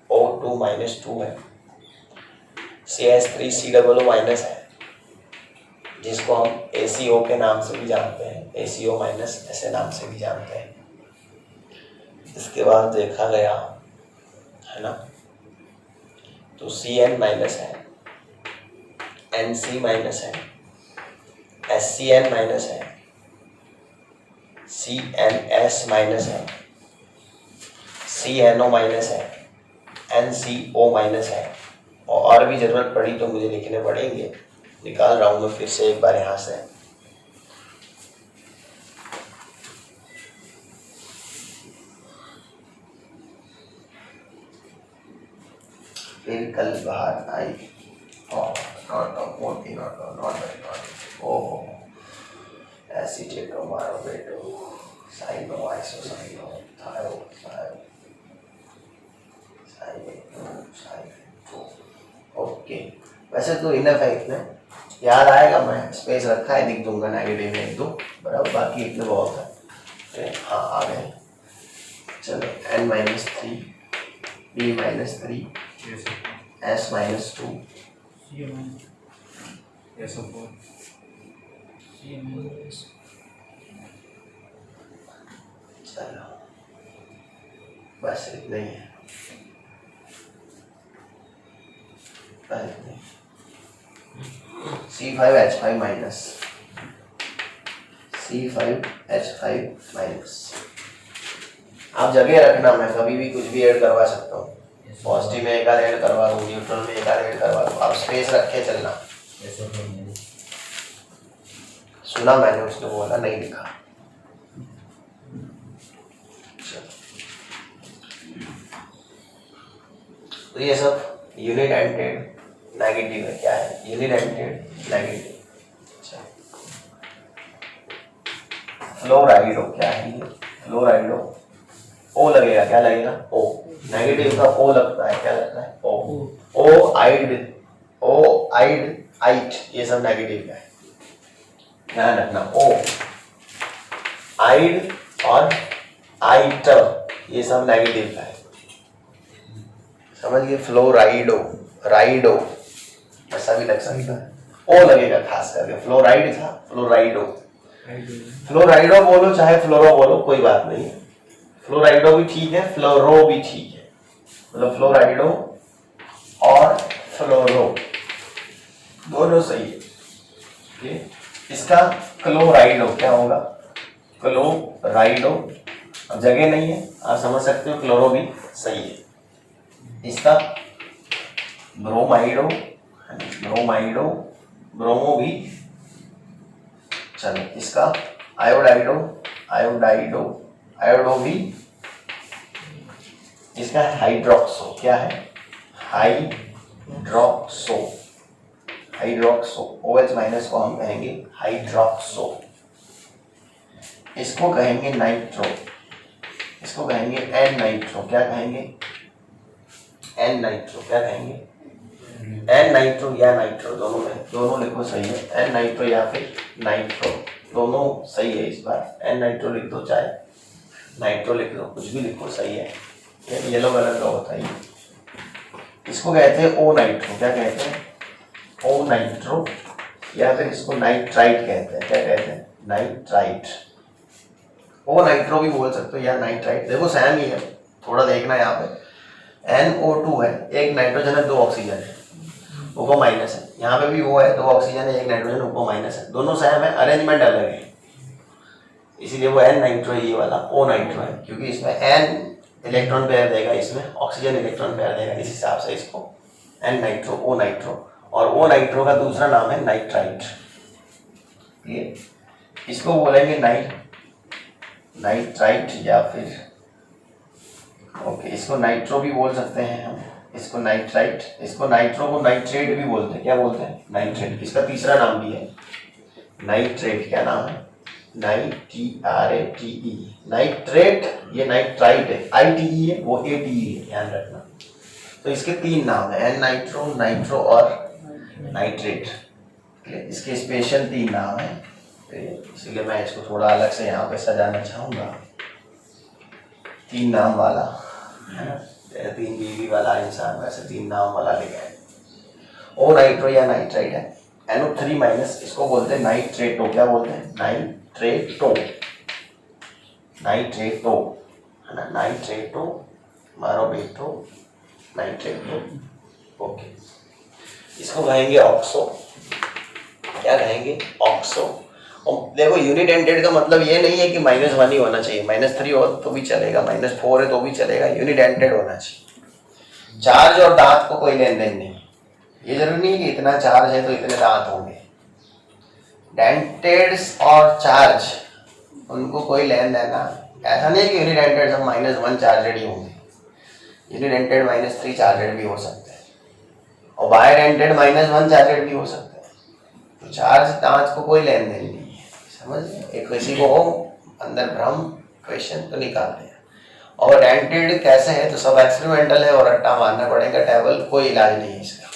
O2-2 है, CH3 COO माइनस है जिसको हम ACO के नाम से भी जानते हैं, ACO माइनस ऐसे नाम से भी जानते हैं। इसके बाद देखा गया है ना, तो CN माइनस है, NC माइनस है, SCN माइनस है, CNS माइनस है, CNO माइनस है, NCO माइनस है। और भी जरूरत पड़ी तो मुझे लिखने पड़ेंगे, निकाल रहा हूँ मैं फिर से एक बार यहाँ से। फिर कल बाहर आई एसिटेट मारो बेटो, साइनो आइसोसाइनो थायो साइनो। ओके, वैसे तो इनफ है, इतने याद आएगा, मैं स्पेस रखा है लिख दूंगा नेगेटिव में 1-2 बराबर, बाकी इतने बहुत है। हाँ आ गए। चलो n-3 b-3 s-2 C minus S4 C minus चलो बस इतना ही है, बस इतना ही। C5H5 minus C5H5 minus. आप जगह रखना, मैं कभी भी कुछ भी ऐड करवा सकता हूँ, पॉजिटिव में एक आध ऐड करवा दूँ, न्यूट्रल में एक आध ऐड करवा दूँ, आप स्पेस रख के चलना। सुना मैंने, उसने बोला नहीं लिखा। तो ये सब यूनिट एंटेड नेगेटिव है। क्या है यूनिट एंटेड नेगेटिव? अच्छा, फ्लोराइडो क्या है ये? फ्लोराइडो ओ लगेगा, क्या लगेगा? ओ। नेगेटिव का ओ लगता है, क्या लगता है? ओ। ओ आइड आइट, ये सब नेगेटिव का है, ध्यान रखना। ओ आइड और आइट ये सब नेगेटिव का है, समझ गए? फ्लोराइडो, राइडो ऐसा भी लग सकता है, ओ लगेगा खास करके। फ्लोराइड था, फ्लोराइडो। फ्लोराइडो बोलो चाहे फ्लोरो बोलो, कोई बात नहीं है। फ्लोराइडो भी ठीक है, फ्लोरो भी ठीक है, मतलब फ्लोराइडो और फ्लोरो दोनों सही है। इसका क्लोराइडो क्या होगा? क्लोराइडो। अब जगह नहीं है, आप समझ सकते हो, क्लोरो भी सही है। इसका ब्रोमाइडो, ब्रोमाइडो, ब्रोमो भी। चलो इसका आयोडाइडो, आयोडाइडो, आयोडो भी। इसका हाइड्रोक्सो, क्या है? Hydroxo, hydroxo. OH माइनस को हम कहेंगे हाइड्रोक्सो। इसको कहेंगे नाइट्रो, इसको कहेंगे एन नाइट्रो। क्या कहेंगे? N nitro. क्या कहेंगे? एन नाइट्रो या नाइट्रो, दोनों में, दोनों लिखो सही है। एन नाइट्रो या फिर नाइट्रो, दोनों सही है। इस बार एन नाइट्रो लिख दो, चाहे नाइट्रो लिख दो, कुछ भी लिखो सही है। येलो कलर का होता है ये। इसको कहते हैं ओ नाइट्रो। क्या कहते हैं? ओ नाइट्रो, या फिर इसको नाइट्राइट कहते हैं। क्या कहते हैं? नाइट्राइट। ओ नाइट्रो भी बोल सकते हो या नाइट्राइट, देखो सेम ही है, थोड़ा देखना यहाँ पे। NO2 है, एक नाइट्रोजन है, 2 ऑक्सीजन है, ऊपर माइनस है। यहाँ पे भी वो है, 2 ऑक्सीजन है, एक नाइट्रोजन, ऊपर माइनस है, दोनों सेम है, अरेंजमेंट अलग है, इसीलिए वो एन नाइट्रो है, ये वाला ओ नाइट्रो है, क्योंकि इसमें एन इलेक्ट्रॉन पेयर देगा, इसमें ऑक्सीजन इलेक्ट्रॉन पेयर देगा, इस हिसाब से इसको एन नाइट्रो, ओ नाइट्रो। और ओ नाइट्रो का दूसरा नाम है नाइट्राइट। ये इसको बोलेंगे नाइट्राइट या फिर ओके, इसको नाइट्रो भी बोल सकते हैं हम, इसको नाइट्राइट, इसको नाइट्रो को नाइट्रेट भी बोलते हैं। क्या बोलते हैं? नाइट्रेट। इसका तीसरा नाम भी है नाइट्रेट। क्या नाम है? NITRATE, nitrate. ये नाइट्राइट है, ITE है, वो ATE है, ध्यान रखना। तो इसके 3 नाम है, एन नाइट्रो, नाइट्रो और नाइट्रेट। इसके स्पेशल 3 नाम है, इसलिए मैं इसको थोड़ा अलग से यहाँ पे सजाना चाहूँगा। 3 नाम वाला है ना, 3 बीवी वाला इंसान, वैसे 3 नाम वाला लिखा है। ओ नाइट्रो या नाइट्राइट है। NO3 माइनस, इसको बोलते हैं नाइट्रेटो। क्या बोलते हैं? नाइट्रेटो, नाइट्रेटो है ना, नाइट्रेटो, मारो बेटो, नाइट्रेटो। ओके, इसको कहेंगे ऑक्सो। क्या कहेंगे? ऑक्सो। और देखो यूनिट एंडेड का मतलब ये नहीं है कि -1 ही होना चाहिए, -3 हो तो भी चलेगा, -4 है तो भी चलेगा, यूनिट एंडेड होना चाहिए। चार्ज और दांत को कोई लेन देन नहीं, ये जरूरी नहीं है कि इतना चार्ज है तो इतने दांत होंगे। डेंटेड्स और चार्ज, उनको कोई लेन देना, ऐसा नहीं है कि यूनिट एंडेड सब -1 चार्जेड ही होंगे, यूनिट एंडेड -3 चार्जेड भी हो सकते हैं, और बायर एंडेड -1 चार्जेड भी हो सकते हैं। तो चार्ज दांत को कोई लेन देन नहीं है, समझ गए? एक किसी को हो अंदर भ्रम क्वेश्चन तो निकाल दिया। और डेंटेड कैसे है? तो सब एक्सपेरिमेंटल है और रट्टा मारना पड़ेगा, टेबल कोई इलाज नहीं है इसका।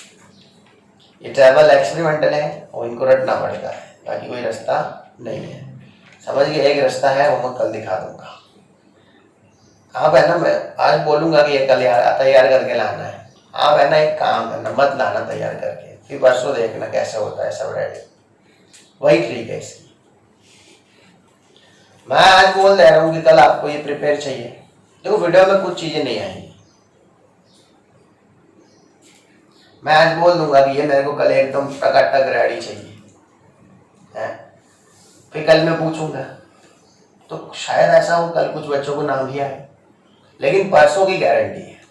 ये टेबल एक्सपेरिमेंटल है और इनको रटना पड़ता है, बाकी कोई रास्ता नहीं है, समझ गए? एक रास्ता है वो मैं कल दिखा दूंगा। आप है ना, मैं आज बोलूंगा कि ये कल तैयार करके लाना है, आप है ना एक काम करना, मत लाना तैयार करके, फिर परसों देखना कैसे होता है सब रेडी। वही ट्रिक है इसकी। मैं आज बोल दे रहा हूँ कि कल आपको ये प्रिपेयर चाहिए, देखो वीडियो में कुछ चीजें नहीं आएंगी। मैं आज बोल दूंगा कि ये मेरे को कल एकदम टकाटक रेडी चाहिए है, फिर कल मैं पूछूंगा तो शायद ऐसा हो कल कुछ बच्चों को नाम भी आए, लेकिन परसों की गारंटी है।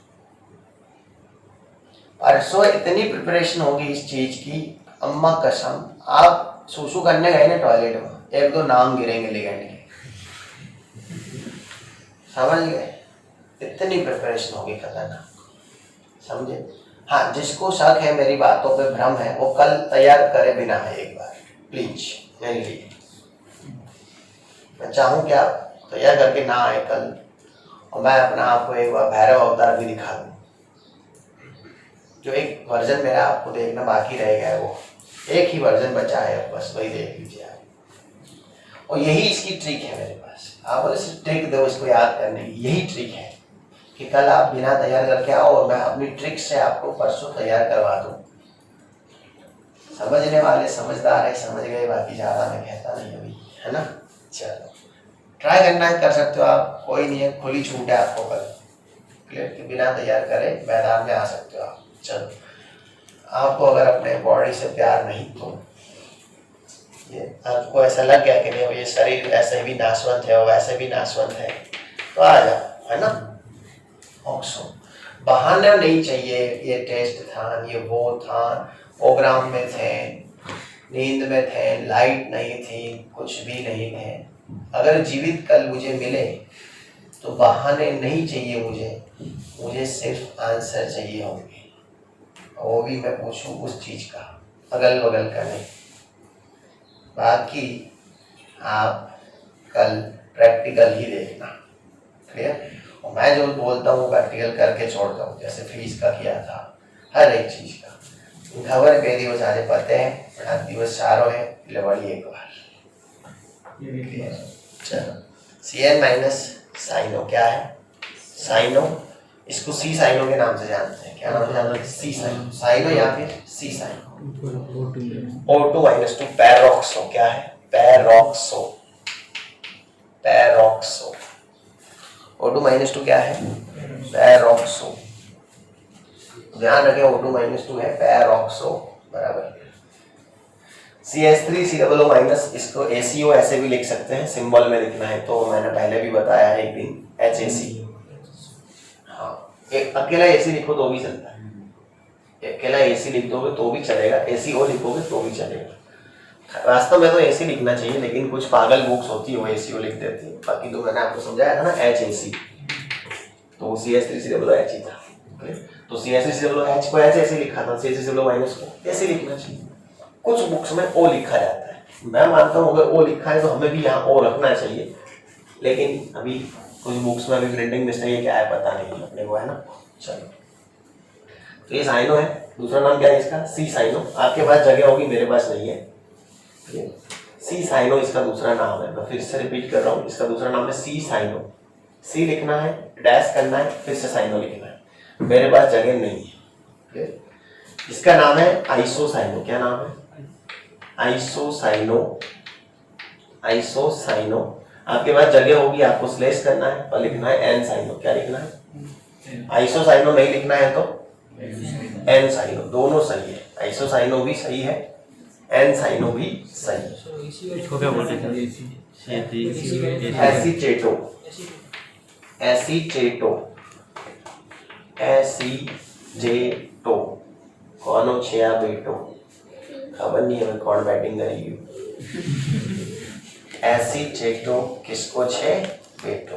परसों इतनी प्रिपरेशन होगी इस चीज की, अम्मा कसम, आप सूसू करने गए ना टॉयलेट में, एक दो नाम गिरेंगे लिगेंड के, समझ गए? इतनी प्रिपरेशन होगी खतरनाक, समझे? हाँ, जिसको शक है मेरी बातों पे, भ्रम है, वो कल तैयार करे बिना है एक बार प्लीज मेरे लिए। मैं चाहूँ कि आप तैयार करके ना आए कल, और मैं अपना आपको एक बार भैरव अवतार भी दिखा दूँ। जो एक वर्जन मेरा आपको देखना बाकी रह गया है, वो एक ही वर्जन बचा है, बस वही देख लीजिए आप। और यही इसकी ट्रिक है मेरे पास। आप बोले सिर्फ ट्रिक दो इसको याद करने की, यही ट्रिक है कि कल आप बिना तैयार करके आओ और मैं अपनी ट्रिक से आपको परसों तैयार करवा दूँ। समझने वाले समझदार है, समझ गए, बाकी ज़्यादा मैं कहता नहीं अभी, है ना? चलो ट्राई करना है, कर सकते हो आप, कोई नहीं है, खुली छूट है आपको कल। क्लियर कि बिना तैयार करे मैदान में आ सकते हो आप। चलो, आपको अगर अपने बॉडी से प्यार नहीं, तो ये आपको ऐसा लग गया कि नहीं ये शरीर ऐसे भी नाशवंत है और वैसे भी नाशवंत है, तो आ जाओ, है ना? ऑक्सो बहाना नहीं चाहिए, ये टेस्ट था, ये वो था, प्रोग्राम में थे, नींद में थे, लाइट नहीं थी, कुछ भी नहीं थे। अगर जीवित कल मुझे मिले तो बहाने नहीं चाहिए मुझे सिर्फ आंसर चाहिए होंगे, और वो भी मैं पूछूं उस चीज़ का, अगल बगल का नहीं। बाकी आप कल प्रैक्टिकल ही देखना, क्लियर? और मैं जो बोलता हूँ प्रैक्टिकल करके छोड़ता हूँ, जैसे फीस का किया था, हर एक चीज़ का खबर पे दिवस आज पते हैं, बड़ा दिवस सारो है, बड़ी एक बार। चलो, CN माइनस साइनो क्या है? साइनो, इसको सी साइनो के नाम से जानते हैं, क्या नाम से जानते हैं? सी साइनो, साइनो या फिर सी साइनो। O2 माइनस 2 पैरोक्सो क्या है? पैरोक्सो, पैरोक्सो। O2 माइनस 2 क्या है? पैरोक्सो। ध्यान रखें, O2 माइनस 2 है पैरोक्सो, बराबर। CH3COO माइनस, इसको ACO ऐसे भी लिख सकते हैं, सिंबल में लिखना है तो मैंने पहले भी बताया है एक दिन, HAC। हाँ, एक अकेला AC लिखो तो भी चलता है, अकेला AC लिख दोगे तो भी चलेगा, ACO लिखोगे तो भी चलेगा। वास्तव में तो AC लिखना चाहिए, लेकिन कुछ पागल बुक्स होती है वो ACO लिख देती है। बाकी तो मैंने आपको समझाया था ना HAC, तो CH3COO H ही था, तो CH3COO H को H ऐसे लिखा था, CH3COO माइनस को ऐसे लिखना चाहिए। कुछ बुक्स में O लिखा जाता है, मैं मानता हूँ अगर O लिखा है तो हमें भी यहाँ O रखना चाहिए, लेकिन अभी कुछ बुक्स में अभी प्रिंटिंग मिस्टेक है, क्या है पता नहीं अपने को, है ना? चलो, तो ये साइनो है, दूसरा नाम क्या है इसका? सी साइनो। आपके पास जगह होगी, मेरे पास नहीं है। सी साइनो इसका दूसरा नाम है, मैं फिर से रिपीट कर रहा हूँ, इसका दूसरा नाम है सी साइनो। सी लिखना है, डैश करना है, फिर से साइनो लिखना है, मेरे पास जगह नहीं है। इसका नाम है आइसोसाइनो। क्या नाम है? Isocyano, isocyano. आपके पास जगह होगी, आपको स्लेश करना है और लिखना है एन साइनो। क्या लिखना है? आइसोसाइनो नहीं लिखना है तो एन साइनो, दोनों सही है, आइसोसाइनो भी सही है, एन साइनो भी सही है। एसीचेटो, एसीचेटो, एसीजेटो, कौनो छया बेटो, खबर नहीं है कौन बैटिंग करेगी। एसीचेटो किसको छे? बेटो।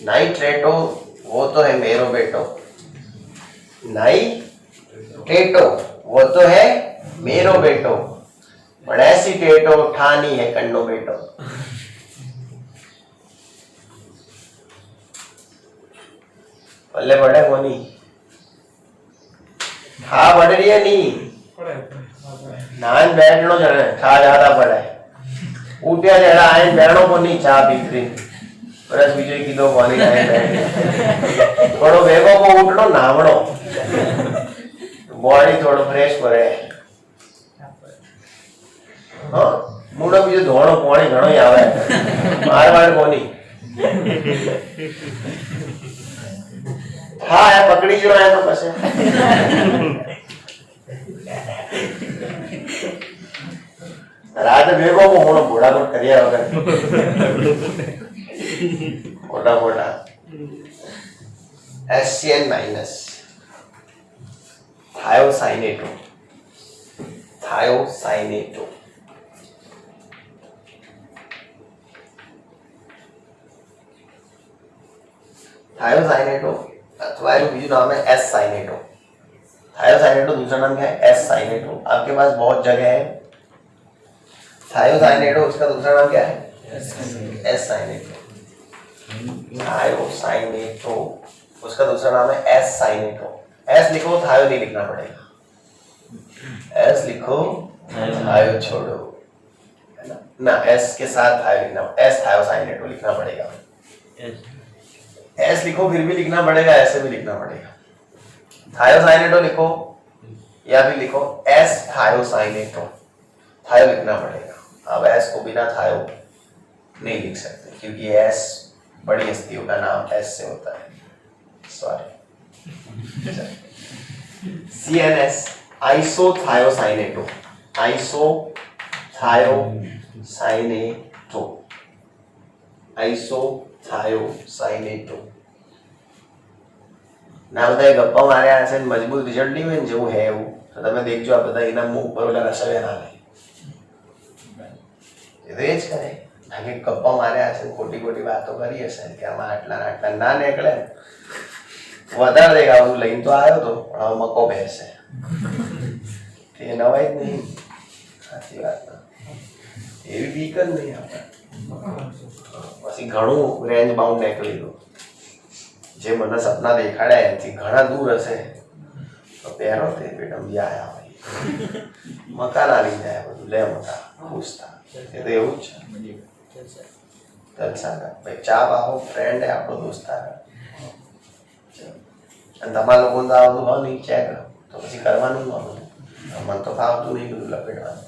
नाइट्रेटो वो तो है मेरो बेटो, नाइट्रेटो वो तो है मेरो बेटो, पर एसीटेटो ठानी है कन्नो बेटो। पल्ले पड़े को नहीं, खा बढ़ रही है नहीं, नान बैठनो जने खा ज्यादा पड़े, उठिया जरा आए बैठनो को नहीं, चाह पी બસ બીજું કીધો કોની લાઈન થોડો વેગો કો ઉઠડો નામણો બોડી થોડો ફ્રેશ કરે હા મૂળો બીજો ધોળો પાણી ઘણો આવે મારવાડ કોની હા એ પકડી જો એનો પછી રાત ભેગો હું ભોળા કર્યા વગર મોટા મોટા SCN માઇનસ થાયોસાઇનેટો થાયોસાઇનેટો थायोसाइनेटो अथवा बीजू नाम है एस साइनेटो थायोसाइनेटो दूसरा नाम क्या है एस साइनेटो आपके पास बहुत जगह है थायोसाइनेटो उसका दूसरा नाम क्या है एस साइनेटो थायोसाइनेटो उसका दूसरा नाम है एस साइनेटो एस लिखो थायो नहीं लिखना पड़ेगा एस लिखो थायो छोड़ो है ना एस के साथ थायो लिखना एस थायोसाइनेटो लिखना पड़ेगा एस लिखो फिर भी लिखना पड़ेगा ऐसे भी लिखना पड़ेगा थायोसाइनेटो लिखो या भी लिखो एस थायोसाइनेटो थायो लिखना पड़ेगा अब एस को बिना थायो नहीं लिख सकते क्योंकि एस बड़ी हस्तियों का नाम एस से होता है सॉरी CNS आइसोथायोसाइनेटो आइसोथायोसाइनेटो आइसोथायोसाइनेटो ના બધા ગપ્પા માર્યા હશે મજબૂત રિઝલ્ટ નહીં હોય ને જેવું હે એવું તો તમે દેખજો આ બધા એના મુખ પર ઓલા રસવ્યા ના લે એ તો એ જ કરે બાકી ગપ્પા માર્યા હશે ખોટી ખોટી વાતો કરી હશે કે આમાં આટલા આટલા ના નીકળે વધારે દેખા હું લઈને તો આવ્યો તો પણ હવે મકો બેસે એ નવાય જ નહીં સાચી વાત એવી વીક જ નહીં આપણે પછી ઘણું રેન્જ બાઉન્ડ નીકળી ગયું જે મને સપના દેખાડ્યા એનાથી ઘણા દૂર હશે તો પહેરો તે બેટમ આયા હોય મકાન આવી જાય બધું લે મકા ખુશ થા એ તો એવું જ છે જલસા કર ભાઈ ચા પાહો ફ્રેન્ડ હે આપણો દોસ્તાર અને તમારા લોકોને તો આવતું હોય નહીં ચેક તો પછી કરવાનું ન બધું મને તો ફાવતું નહીં બધું લપેટવાનું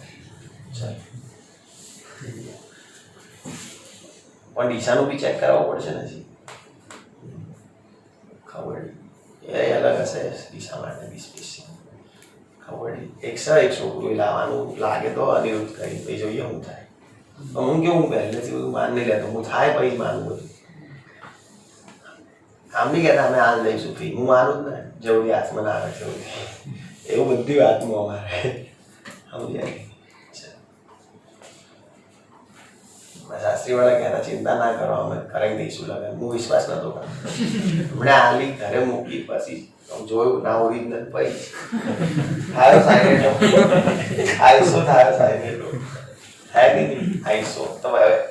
પણ ડીસાનું બી ચેક કરાવવું પડશે નથી ખબર એ અલગ હશે દિશા માટે બી સ્પેશિયલ ખબર એક છોકરું લાવવાનું લાગે તો અનિરુદ્ધ કરી પછી જોઈએ શું થાય હું કેવું પહેલેથી બધું માન નહીં લેતો હું થાય પછી માનું બધું આમ નહીં કહેતા અમે આજ લઈશું ફી હું માનું જ ને જવડી હાથમાં ના આવે જવડી એવું બધી વાતમાં અમારે સમજ્યા शास्त्री वाला कहना चिंता ना करो हमें करेंगे दईशु लगे હું વિશ્વાસ નતો કરતો હમણાં આલી ઘરે મૂકી પછી જોયું ના ઓરિજિનલ પછી થાયો સાઇનેટો આઈસો થાયો સાઇનેટો है कि नहीं आइसो तो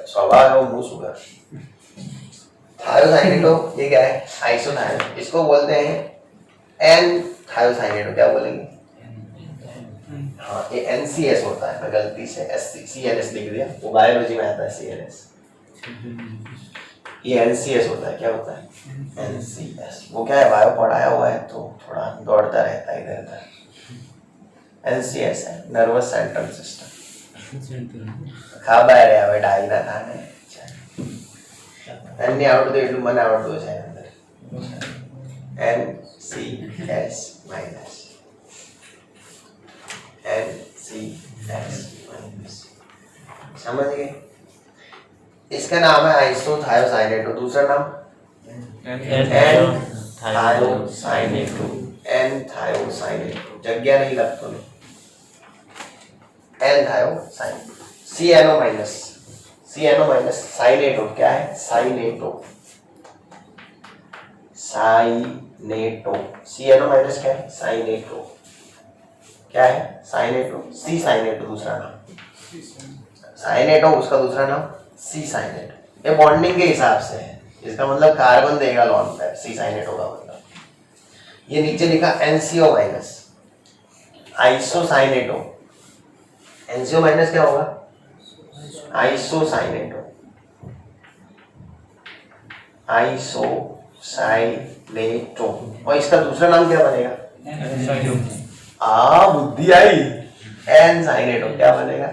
स्वभाव है वो मुंह सुगर थायो साइनेटो ये क्या है आइसो थायो इसको बोलते हैं एन थायो साइनेटो क्या बोलेंगे हाँ ये NCS होता है मैं गलती से CNS लिख दिया वो बायोलॉजी में आता है CNS ये NCS होता है क्या होता है NCS वो क्या है बायो पढ़ाया हुआ है तो थोड़ा दौड़ता रहता है इधर उधर NCS है नर्वस सेंट्रल सिस्टम ખાબા રે હવે ડાઈ ના થાને એની આવડતું એટલું મને આવડતું છે અંદર NCS માઈનસ NCS माइनस समझ गए इसका नाम है आइसोथायोसाइनेटो दूसरा नाम N-थायोसाइनेटो N-थायोसाइनेटो जगह नहीं लगता नहीं N-थायोसाइनेटो CNO माइनस साइनेटो क्या है साइनेटो CNO माइनस क्या है साइनेटो क्या है साइनेटो सी साइनेटो दूसरा नाम साइनेटो उसका दूसरा नाम सी साइनेटो ये बॉन्डिंग के हिसाब से है इसका मतलब कार्बन देगा लॉन पैर सी साइनेटो का मतलब ये नीचे लिखा NCO माइनस आइसोसाइनेटो NCO माइनस क्या होगा आइसोसाइनेटो आइसोसाइनेटोन। और इसका दूसरा नाम क्या बनेगा? साइडो बुद्धि आई। एन साइनेटोन क्या बनेगा?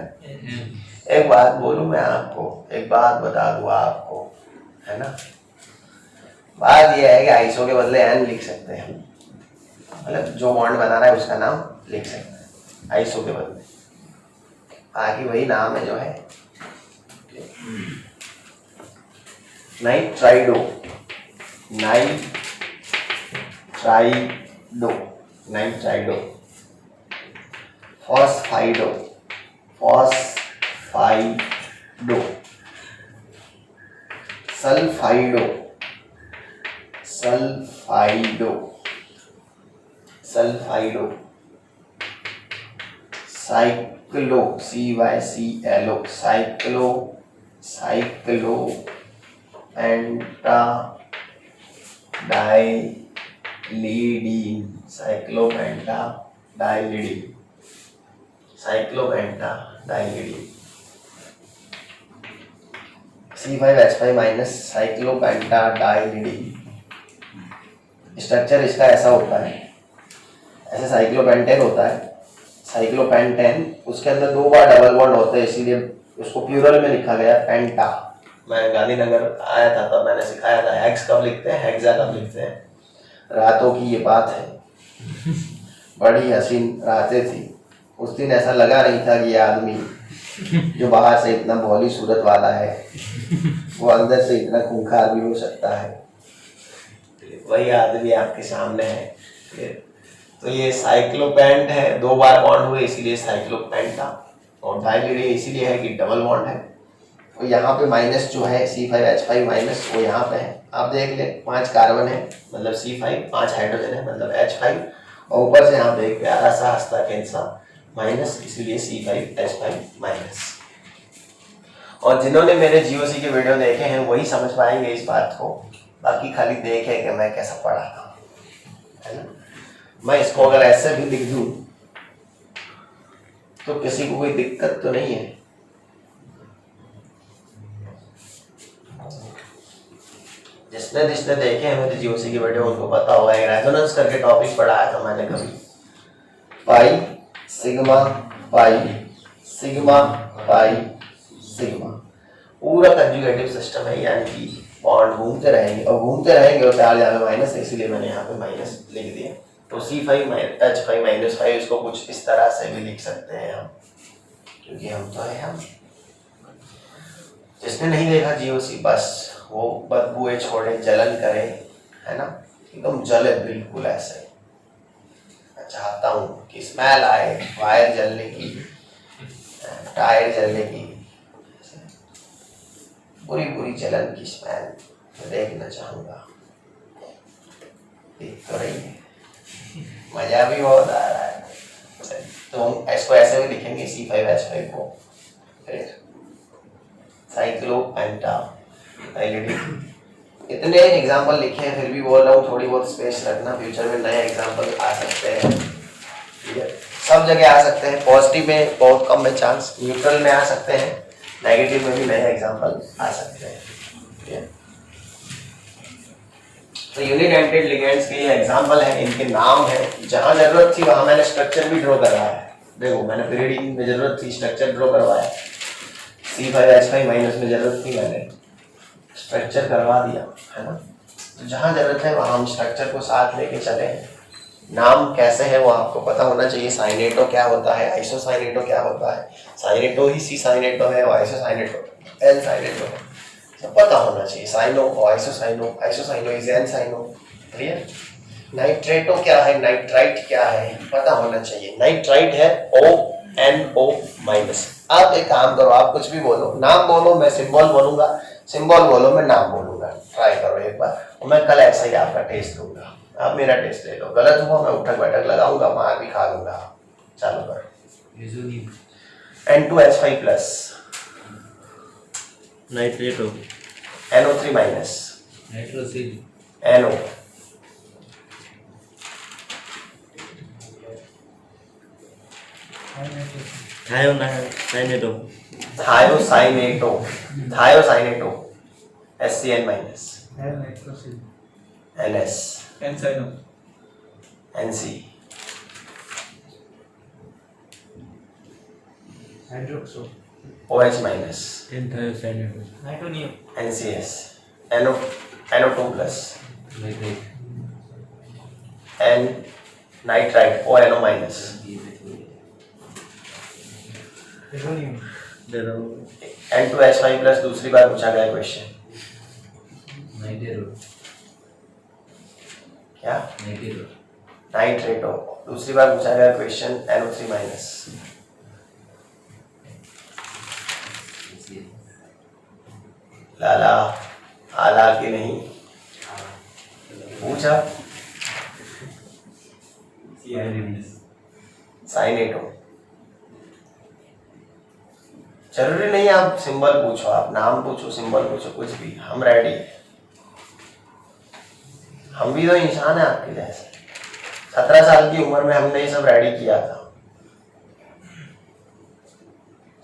एक बात बोलूं मैं आपको, एक बात बता दूं आपको, है ना, बात यह है कि आइसो के बदले एन लिख सकते हैं, मतलब जो बॉन्ड बना रहा है उसका नाम लिख सकते हैं आइसो के बदले, बाकी वही नाम है जो है। Nitrido, nitrido, nitrido. Phosphido, phosphido. Sulfido, sulfido, sulfido. Cyclo, CYCLO, cyclo, cyclo penta dienylidene, cyclopenta dienylidene, cyclopenta dienylidene. C5H5 minus cyclopenta dienylidene. Structure इसका ऐसा होता है, ऐसे साइक्लोपेंटेन होता है, साइक्लोपेंटेन, उसके अंदर 2 बार डबल बॉन्ड होते हैं, इसीलिए उसको प्लूरल में लिखा गया पेंटा। मैं गांधीनगर आया था तब मैंने सिखाया था, हेक्स कब लिखते हैं, हेक्सा कब लिखते हैं। रातों की ये बात है, बड़ी हसीन रातें थी। उस दिन ऐसा लगा नहीं था कि ये आदमी जो बाहर से इतना भोली सूरत वाला है वो अंदर से इतना खूंखार भी हो सकता है। वही आदमी आपके सामने है। तो ये साइक्लोपेंट है, 2 बार बॉन्ड हुए इसीलिए साइक्लोपेंटा, और डाइलिडी इसीलिए है कि डबल बॉन्ड है। और यहाँ पे माइनस जो है C5H5 माइनस, वो यहाँ पे है, आप देख ले 5 कार्बन है मतलब C5, 5 हाइड्रोजन है मतलब H5, और ऊपर से यहाँ पे एक प्यारा सा हस्ता कैंसा माइनस, इसीलिए C5H5 माइनस। और जिन्होंने मेरे GOC के वीडियो देखे हैं वही समझ पाएंगे इस बात को, बाकी खाली देखे कि मैं कैसा पढ़ाता हूँ, है ना। मैं इसको अगर ऐसे भी लिख दूं तो किसी को कोई दिक्कत तो नहीं है। जिसने जिसने देखे हैं मेरे GOC के वीडियो उनको पता होगा, एक रेजोनेंस करके टॉपिक पढ़ाया था मैंने कभी, pi sigma pi sigma pi sigma, पूरा कंजुगेटिव सिस्टम है, यानी कि बॉन्ड घूमते रहेंगे और घूमते रहेंगे और चार्ज यहाँ पे माइनस है, इसीलिए मैंने यहाँ पे माइनस लिख दिया। तो C5H5 माइनस 5 इसको कुछ इस तरह से भी लिख सकते हैं हम, क्योंकि हम तो है हम। जिसने नहीं देखा GOC बस वो बदबूए छोड़े, जलन करे, है ना, एकदम जले बिल्कुल ऐसे। मैं चाहता हूँ कि स्मेल आए, वायर जलने की, टायर जलने की, पूरी पूरी जलन की स्मेल मैं देखना चाहूँगा। देख तो रही है, मजा भी बहुत आ रहा है। तो हम इसको ऐसे भी लिखेंगे C5H5 को, फिर साइक्लोपेंटा डाइलिडीन। इतने एग्जाम्पल लिखे हैं, फिर भी बोल रहा हूँ थोड़ी बहुत स्पेस रखना, फ्यूचर में नए एग्जाम्पल आ सकते हैं, ठीक है। सब जगह आ सकते हैं, पॉजिटिव में बहुत कम में चांस, न्यूट्रल में आ सकते हैं, नेगेटिव में भी नए एग्जाम्पल आ सकते हैं, ठीक है। तो यूनिट एंटेड लिगेंड्स के ये एग्जाम्पल है, इनके नाम है। जहाँ जरूरत थी वहाँ मैंने स्ट्रक्चर भी ड्रॉ करवाया है। देखो मैंने पीरियड में जरूरत थी स्ट्रक्चर ड्रॉ करवाया, C5H5 माइनस में जरूरत थी मैंने स्ट्रक्चर करवा दिया, है ना। तो जहाँ जरूरत है वहाँ हम स्ट्रक्चर को साथ लेके चले। नाम कैसे है वो आपको पता होना चाहिए। साइनेटो क्या होता है, आइसोसाइनेटो क्या होता है, साइनेटो ही C साइनेटो है और आइसोसाइनेटो L साइनेटो है, सब पता होना चाहिए। साइनो और isocyano, isocyano is N cyano, clear. Nitrato क्या है, नाइट्राइट क्या है, पता होना चाहिए। नाइट्राइट है ONO माइनस। आप एक काम करो, आप कुछ भी बोलो, नाम बोलो, मैं सिंबल बोलूंगा, सिंबल बोलो, मैं नाम बोलूंगा। ट्राई करो एक बार, और मैं कल ऐसा ही आपका टेस्ट लूंगा। आप मेरा टेस्ट ले लो, गलत हुआ मैं उठक बैठक लगाऊंगा, मार भी खा लूंगा। चालू करो। N2H5 plus, nitrato, NO3 minus, nitrosyl, NO, thiocyanato, thiocyanato, thiocyanato, HCN minus, है नाइट्रोसिल NS, एनसाइनो NC, hydroxo OH minus, N-thiocyanate. Nitronium NCS, NO2 plus, Nitrate. N nitrite ONO minus, aluminium N2H5 plus दूसरी बार पूछा गया question Nitrate. क्या Nitrate. नाइट्रेटो दूसरी बार पूछा गया क्वेश्चन NO3 माइनस लाला आला के नहीं पूछा साइनेटो जरूरी नहीं आप सिंबल पूछो आप नाम पूछो सिंबल पूछो कुछ भी हम रेडी हम भी तो इंसान है आपके जैसे 17 साल की उम्र में हमने ये सब रेडी किया था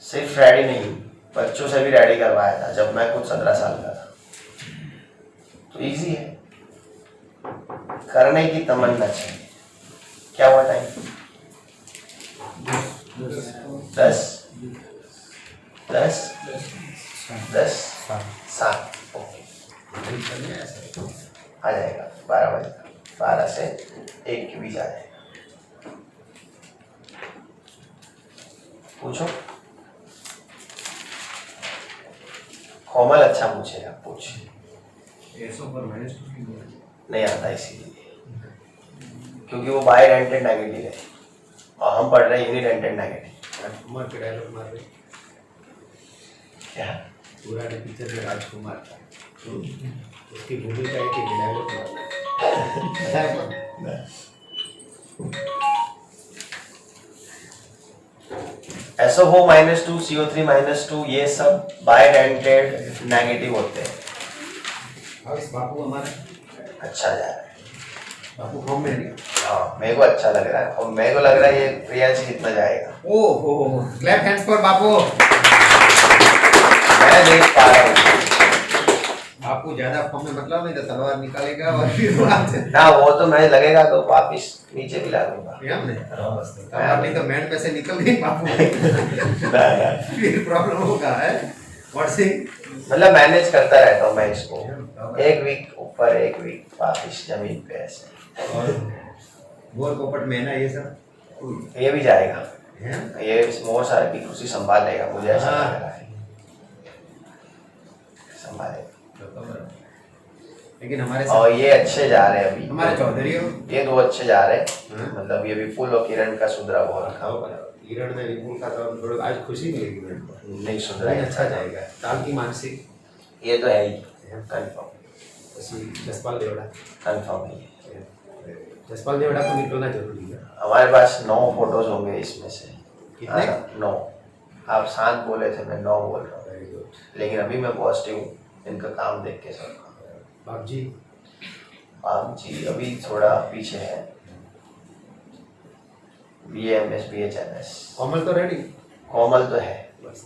सिर्फ रेडी नहीं बच्चों से भी रेडी करवाया था जब मैं खुद 17 साल का था तो इजी है करने की तमन्ना चाहिए क्या हुआ टाइम 10 10 10 7 ओके आ जाएगा 12 बजे 12 से 1 के बीच आ जाएगा पूछो कोमल अच्छा पूछेगा पूछ एसओ पर -2 की नहीं आता इसीलिए क्योंकि वो बाय डेंटेड नेगेटिव है और हम पढ़ रहे हैं यूनिडेंटेड नेगेटिव राजकुमार के डायलॉग मार रहे क्या पूरा पिक्चर में राजकुमार था उसकी भूमिका है कि डायलॉग मारना SO4 -2 CO3 -2 ये सब बाय डेंटेड नेगेटिव होते हैं अब इस बापू हमारा अच्छा जा रहा है बापू फॉर्म में नहीं हाँ मेरे को अच्छा लग रहा है और मेरे को लग रहा है ये प्रियांश कितना जाएगा ओहो क्लैप हैंड्स फॉर बापू मैं देख पा रहा हूँ बापू ज्यादा फॉर्म में मतलब नहीं तो तलवार निकालेगा और फिर वहां से ना वो तो मैं लगेगा तो वापिस नीचे भी ला दूंगा ये हमने तलवार नहीं तो मैंड पे से निकल गई बापू फिर प्रॉब्लम होगा है व्हाट सिंह मतलब मैनेज करता रहता हूँ मैं इसको एक वीक ऊपर एक वीक वापिस जमीन पे ऐसे और गोल पोपट में ना ये सब ये भी जाएगा है ये मोर सारे की कुर्सी संभाल लेगा मुझे ऐसा हाँ। लग रहा है संभालेगा लेकिन हमारे और ये अच्छे जा रहे हैं अभी हमारे चौधरी हो ये दो अच्छे जा रहे हैं हाँ। मतलब ये विपुल और किरण का सुधरा हुआ खाओ किरण ने विपुल का तो थोड़ा आज खुशी मिलेगी मेरे को नहीं सुधरा नहीं है अच्छा जाएगा ताल की मानसिक ये तो है ही कंफर्म जसपाल देवड़ा कंफर्म है जसपाल देवड़ा को निकलना जरूरी है हमारे पास 9 फोटोज होंगे इसमें से कितने? 9 आप 7 बोले थे मैं 9 बोल रहा हूँ वेरी गुड लेकिन अभी मैं पॉजिटिव हूँ इनका काम देख के सब बाप जी आप जी अभी थोड़ा पीछे है BAMS BHMS कोमल तो रेडी कोमल तो है बस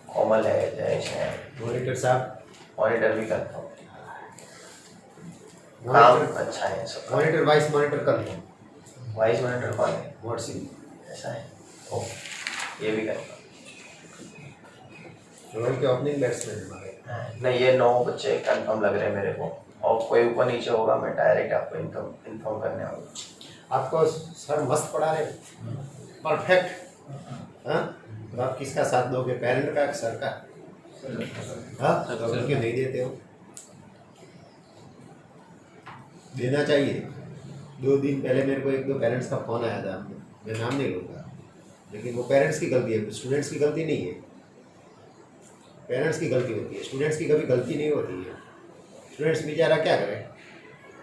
कोमल है जयेश है मॉनिटर साहब मॉनिटर भी कंफर्म काम अच्छा है सब मॉनिटर वाइस मॉनिटर कर लो वाइस मॉनिटर कौन है व्हाट सिंह ऐसा है ओके ये भी कंफर्म रोहित के ओपनिंग बैट्समैन हमारे नहीं ये 9 बच्चे कंफर्म लग रहे हैं मेरे को और कोई ऊपर नीचे होगा मैं डायरेक्ट आपको इन्फॉर्म करने आऊँगा आपको सर मस्त पढ़ा रहे परफेक्ट हाँ तो आप किसका साथ दोगे पेरेंट का सर का हाँ तो क्यों नहीं देते हो देना चाहिए 2 दिन पहले मेरे को 1-2 पेरेंट्स का फ़ोन आया था मैं नाम नहीं लूँगा लेकिन वो पेरेंट्स की गलती है स्टूडेंट्स की गलती नहीं है पेरेंट्स की गलती होती है स्टूडेंट्स की कभी गलती नहीं होती है स्टूडेंट्स बेचारा क्या करें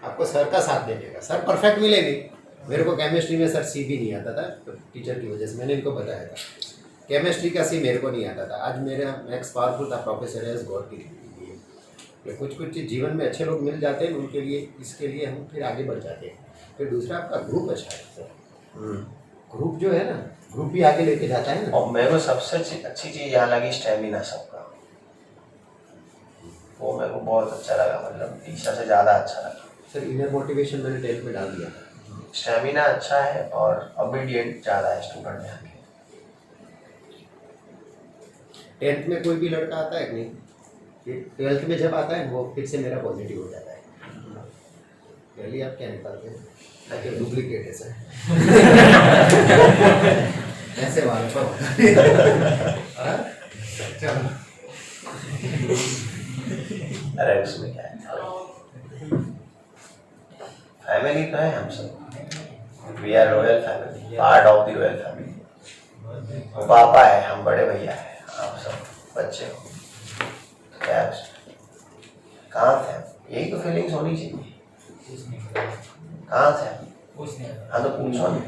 आपको सर का साथ देने का सर परफेक्ट मिलेगी मेरे को केमिस्ट्री में सर सी भी नहीं आता था तो टीचर की वजह से मैंने इनको बताया था केमिस्ट्री का सी मेरे को नहीं आता था आज मेरा मैक्स पावरफुल था प्रोफेसर एस गॉड के लिए कुछ चीज़ जीवन में अच्छे लोग मिल जाते हैं उनके लिए इसके लिए हम फिर आगे बढ़ जाते हैं फिर दूसरा आपका ग्रुप अच्छा है सर ग्रुप जो है ना ग्रुप भी आगे लेके जाता है ना और मेरे को सबसे अच्छी चीज़ यहाँ लगी स्टेमिना सबका वो मेरे को बहुत अच्छा लगा, मतलब टीचर से ज़्यादा अच्छा लगा। सर इनर मोटिवेशन मैंने 10th में डाल दिया था। स्टेमिना अच्छा है और ओबीडियंट ज़्यादा है स्टूडेंट यहाँ के। 10th में कोई भी लड़का आता है कि नहीं, फिर 12th में जब आता है वो फिर से मेरा पॉजिटिव हो जाता है। पहले आप क्या निकालते हैं ताकि डुप्लीकेट है सर। ऐसे वाले पर होता है। चलो अरे उसमें क्या है, फैमिली तो है हम सब, we are royal family, part of the royal family. वो पापा है, हम बड़े भैया है, आप सब बच्चे हो, क्या है उसमें? कहाँ थे? यही तो फीलिंग्स होनी चाहिए। कहाँ थे? हाँ तो पूछो ना।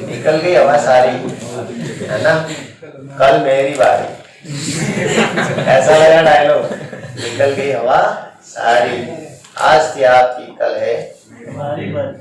निकल गई हवा सारी, है ना? कल मेरी बारी, ऐसा लगा डायलॉग। निकल गई हवा सारी, आज थी आपकी, कल है हमारी बारी।